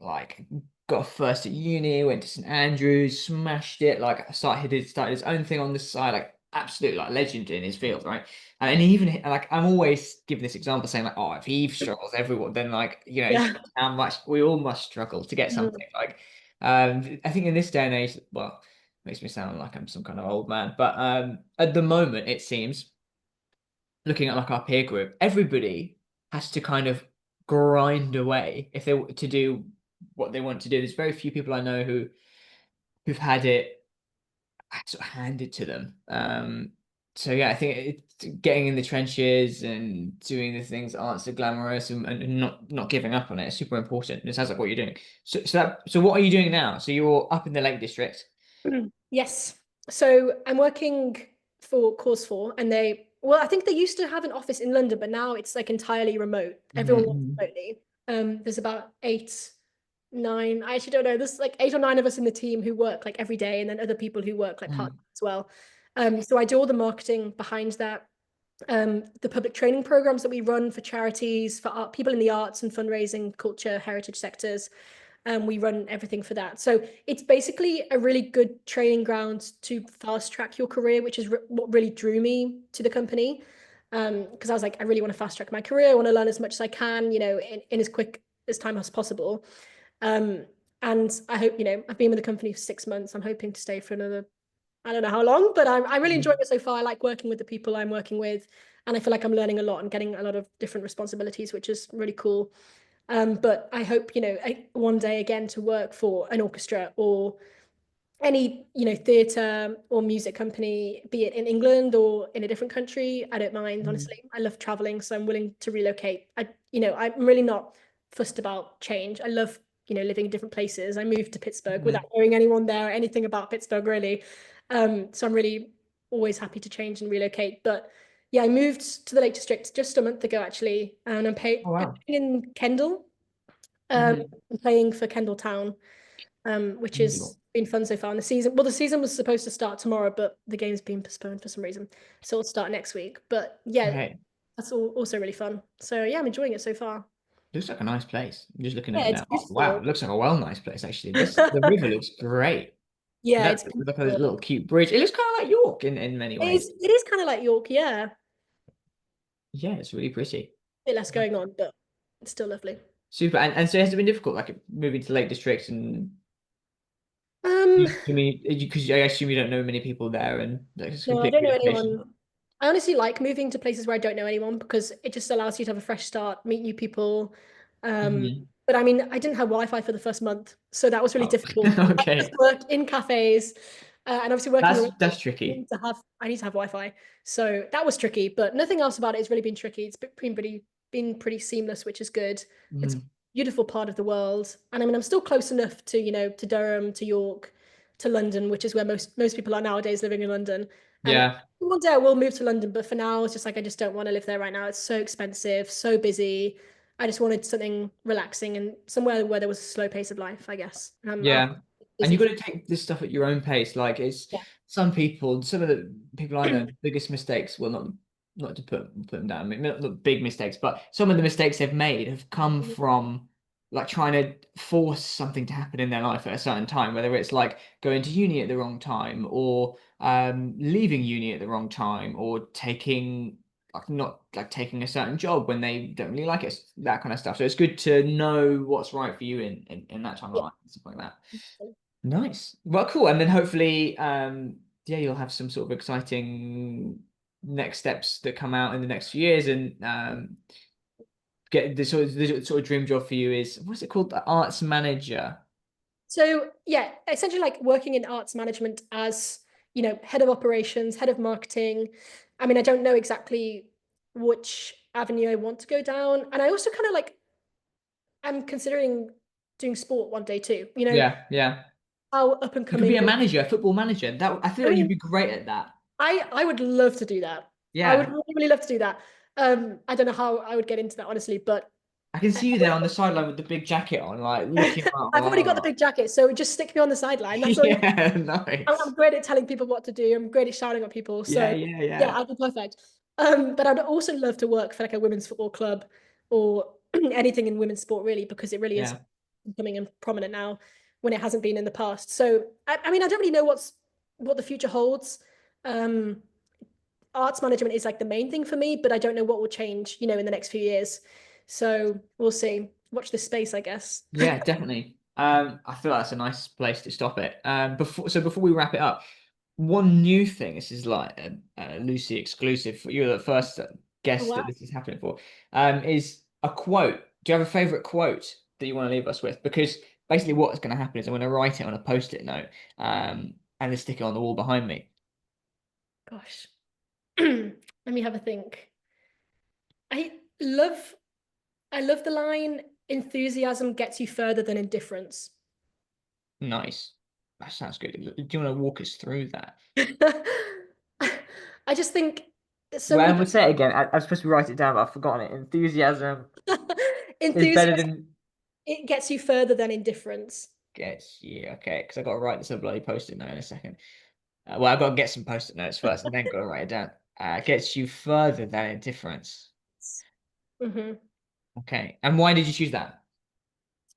Speaker 1: Like got a first at uni, went to St Andrews, smashed it. Like started his own thing on the side. Like absolute like legend in his field, right? And even like I'm always giving this example saying like, oh, if Eve struggles, everyone, then like, you know, it
Speaker 2: Yeah.
Speaker 1: shows how much we all must struggle to get
Speaker 2: Mm.
Speaker 1: something. Like I think in this day and age, well, makes me sound like I'm some kind of old man, but at the moment it seems, looking at like our peer group, everybody has to kind of grind away if they to do what they want to do. There's very few people I know who've had it sort of handed to them. So yeah, I think getting in the trenches and doing the things that aren't so glamorous and not giving up on it is super important. It sounds like what you're doing. So what are you doing now? So you're up in the Lake District.
Speaker 2: Yes. So I'm working for Course 4 and well, I think they used to have an office in London, but now it's like entirely remote. Everyone works
Speaker 1: Mm-hmm.
Speaker 2: remotely. There's about eight, nine, I actually don't know. There's like eight or nine of us in the team who work like every day and then other people who work like part as well. So I do all the marketing behind that. The public training programs that we run for charities, for art, people in the arts and fundraising, culture, heritage sectors. We run everything for that. So it's basically a really good training ground to fast track your career, which is what really drew me to the company. Because I was like, I really want to fast track my career. I want to learn as much as I can, you know, in as quick as time as possible. Um, and I hope, you know, I've been with the company for 6 months. I'm hoping to stay for another, I don't know how long, but I'm really enjoying it so far. I like working with the people I'm working with, and I feel like I'm learning a lot and getting a lot of different responsibilities, which is really cool. But I hope, you know, one day again to work for an orchestra or any, you know, theatre or music company, be it in England or in a different country. I don't mind, honestly. I love traveling, so I'm willing to relocate. You know, I'm really not fussed about change. I love, you know, living in different places. I moved to Pittsburgh without knowing anyone there or anything about Pittsburgh, really. So I'm really always happy to change and relocate. But yeah, I moved to the Lake District just a month ago, actually, and
Speaker 1: Oh
Speaker 2: I'm
Speaker 1: wow.
Speaker 2: playing in Kendall.
Speaker 1: Mhm.
Speaker 2: I'm playing for Kendall Town, which has been fun so far. And the season was supposed to start tomorrow, but the game's been postponed for some reason, so it'll start next week. But yeah,
Speaker 1: Okay.
Speaker 2: that's also really fun. So yeah, I'm enjoying it so far.
Speaker 1: Looks like a nice place. I'm just looking at
Speaker 2: Yeah,
Speaker 1: it
Speaker 2: it's
Speaker 1: now. Oh, wow,
Speaker 2: beautiful.
Speaker 1: it looks like a well nice place actually. This the river looks great.
Speaker 2: Yeah,
Speaker 1: That
Speaker 2: it's
Speaker 1: look like a
Speaker 2: beautiful.
Speaker 1: little cute bridge. It looks kind of like York in many ways.
Speaker 2: It is kind of like York, yeah. A
Speaker 1: Yeah, it's really pretty.
Speaker 2: bit less going on, but it's still lovely.
Speaker 1: Super. And so has it been difficult, like moving to Lake District and
Speaker 2: Um,
Speaker 1: you mean because I assume you don't know many people there and like, it's a
Speaker 2: no, I
Speaker 1: complete
Speaker 2: don't know
Speaker 1: relocation.
Speaker 2: anyone. I honestly like moving to places where I don't know anyone because it just allows you to have a fresh start, meet new people. Um,
Speaker 1: Mhm.
Speaker 2: but I mean, I didn't have Wi-Fi for the first month, so that was really
Speaker 1: Oh,
Speaker 2: difficult. I just
Speaker 1: okay.
Speaker 2: work in cafes, and obviously working
Speaker 1: That's
Speaker 2: remotely,
Speaker 1: tricky.
Speaker 2: I need to have Wi-Fi. So that was tricky, but nothing else about it has really been tricky. It's been pretty seamless, which is good. It's a
Speaker 1: Mhm.
Speaker 2: beautiful part of the world, and I mean, I'm still close enough to, you know, to Durham, to York, to London, which is where most people are nowadays living in London. And
Speaker 1: Yeah.
Speaker 2: one day I will move to London, but for now, it's just like I just don't want to live there right now. It's so expensive, so busy. I just wanted something relaxing and somewhere where there was a slow pace of life, I guess. I'm
Speaker 1: Yeah. And
Speaker 2: busy
Speaker 1: you've got
Speaker 2: for
Speaker 1: to take this stuff at your own pace. Like it's
Speaker 2: yeah.
Speaker 1: some of the people I know, biggest mistakes, well, not to put them down, I mean, not big mistakes, but some of the mistakes they've made have come from like trying to force something to happen in their life at a certain time, whether it's like going to uni at the wrong time or leaving uni at the wrong time or taking like not like taking a certain job when they don't really like it, that kind of stuff. So it's good to know what's right for you in that time of
Speaker 2: Yeah.
Speaker 1: life, stuff like that. Nice. Well, cool. And then hopefully, yeah, you'll have some sort of exciting next steps that come out in the next few years, and get the sort of dream job for you is what's it called? The arts manager.
Speaker 2: So yeah, essentially like working in arts management as head of operations, head of marketing. I mean, I don't know exactly which avenue I want to go down. And I also kind of like, I'm considering doing sport one day too.
Speaker 1: Yeah, yeah.
Speaker 2: How up and
Speaker 1: You could be
Speaker 2: coming.
Speaker 1: a manager, a football manager. That I feel
Speaker 2: I
Speaker 1: like you'd
Speaker 2: mean,
Speaker 1: be great at that.
Speaker 2: I would love to do that. I would
Speaker 1: Yeah.
Speaker 2: really, really love to do that. I don't know how I would get into that, honestly, but
Speaker 1: I can
Speaker 2: I-
Speaker 1: see you there on the sideline with the big jacket on, like looking like,
Speaker 2: I've already got the
Speaker 1: oh,
Speaker 2: big jacket, so just stick me on the sideline. That's all you have.
Speaker 1: yeah,
Speaker 2: I'm
Speaker 1: nice.
Speaker 2: great at telling people what to do. I'm great at shouting at people.
Speaker 1: Yeah,
Speaker 2: So
Speaker 1: yeah,
Speaker 2: yeah,
Speaker 1: yeah,
Speaker 2: I'd be perfect. But I'd also love to work for like a women's football club or anything in women's sport, really, because it really is
Speaker 1: yeah.
Speaker 2: becoming prominent now when it hasn't been in the past. So I mean, I don't really know what the future holds. Um, Arts management is like the main thing for me, but I don't know what will change, in the next few years. So we'll see. Watch this space, I guess.
Speaker 1: Yeah, definitely. I feel that's a nice place to stop it. Before we wrap it up, one new thing. This is like a Lucy exclusive. You're the first
Speaker 2: Oh,
Speaker 1: guest that
Speaker 2: wow.
Speaker 1: this is happening for. Is a quote. Do you have a favorite quote that you want to leave us with? Because basically, what's going to happen is I'm going to write it on a post-it note, and then stick it on the wall behind me.
Speaker 2: Gosh. Let me have a think. I love I love the line enthusiasm gets you further than indifference.
Speaker 1: Nice. That sounds good. Do you want to walk us through that?
Speaker 2: I just think so
Speaker 1: Well,
Speaker 2: many
Speaker 1: I'm gonna
Speaker 2: people
Speaker 1: say it again. I'm supposed to write it down, but I've forgotten it. Enthusiasm is better
Speaker 2: enthusiasm
Speaker 1: than
Speaker 2: it gets you further than indifference.
Speaker 1: gets you. Okay, because I got to write this on a bloody post-it note in a second. Well, I've got to get some post-it notes first, and then got to write it down. Gets you further than indifference.
Speaker 2: Hmm.
Speaker 1: Okay, and why did you choose that?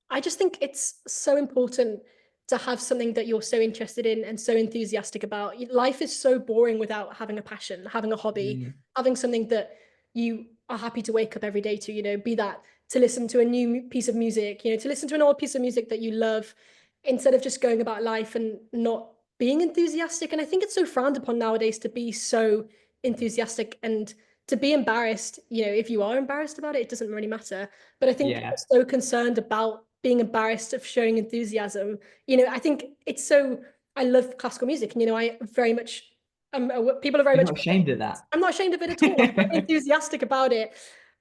Speaker 2: I just think it's so important to have something that you're so interested in and so enthusiastic about. Life is so boring without having a passion, having a hobby,
Speaker 1: Mm,
Speaker 2: having something that you are happy to wake up every day to, be that to listen to a new piece of music, to listen to an old piece of music that you love instead of just going about life and not being enthusiastic. And I think it's so frowned upon nowadays to be so enthusiastic and to be embarrassed. If you are embarrassed about it, it doesn't really matter. But I think
Speaker 1: yeah,
Speaker 2: we're so concerned about being embarrassed of showing enthusiasm. I think it's so. I love classical music, and I very much. People are very
Speaker 1: you're
Speaker 2: much.
Speaker 1: not ashamed of that.
Speaker 2: I'm not ashamed of it at all. I'm very enthusiastic about it,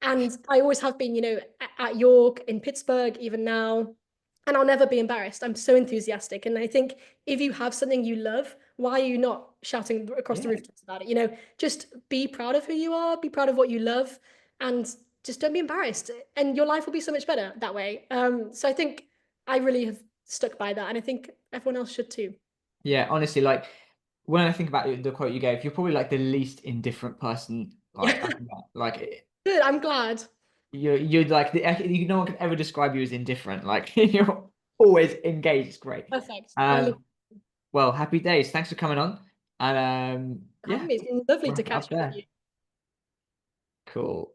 Speaker 2: and I always have been. At York, in Pittsburgh, even now, and I'll never be embarrassed. I'm so enthusiastic, and I think if you have something you love, why are you not shouting across the
Speaker 1: Yeah,
Speaker 2: rooftops about it? Just be proud of who you are, be proud of what you love, and just don't be embarrassed, and your life will be so much better that way. So I think I really have stuck by that, and I think everyone else should too.
Speaker 1: yeah. Honestly, like when I think about the quote you gave, you're probably like the least indifferent person like I've met. Like
Speaker 2: Good. I'm glad.
Speaker 1: you're like no one could ever describe you as indifferent. Like you're always engaged. It's great.
Speaker 2: Perfect. Well, I love
Speaker 1: Um, well, happy days. Thanks for coming on. And
Speaker 2: having
Speaker 1: yeah,
Speaker 2: me. It's been lovely to
Speaker 1: wrap it up
Speaker 2: catch up with
Speaker 1: there.
Speaker 2: you.
Speaker 1: Cool.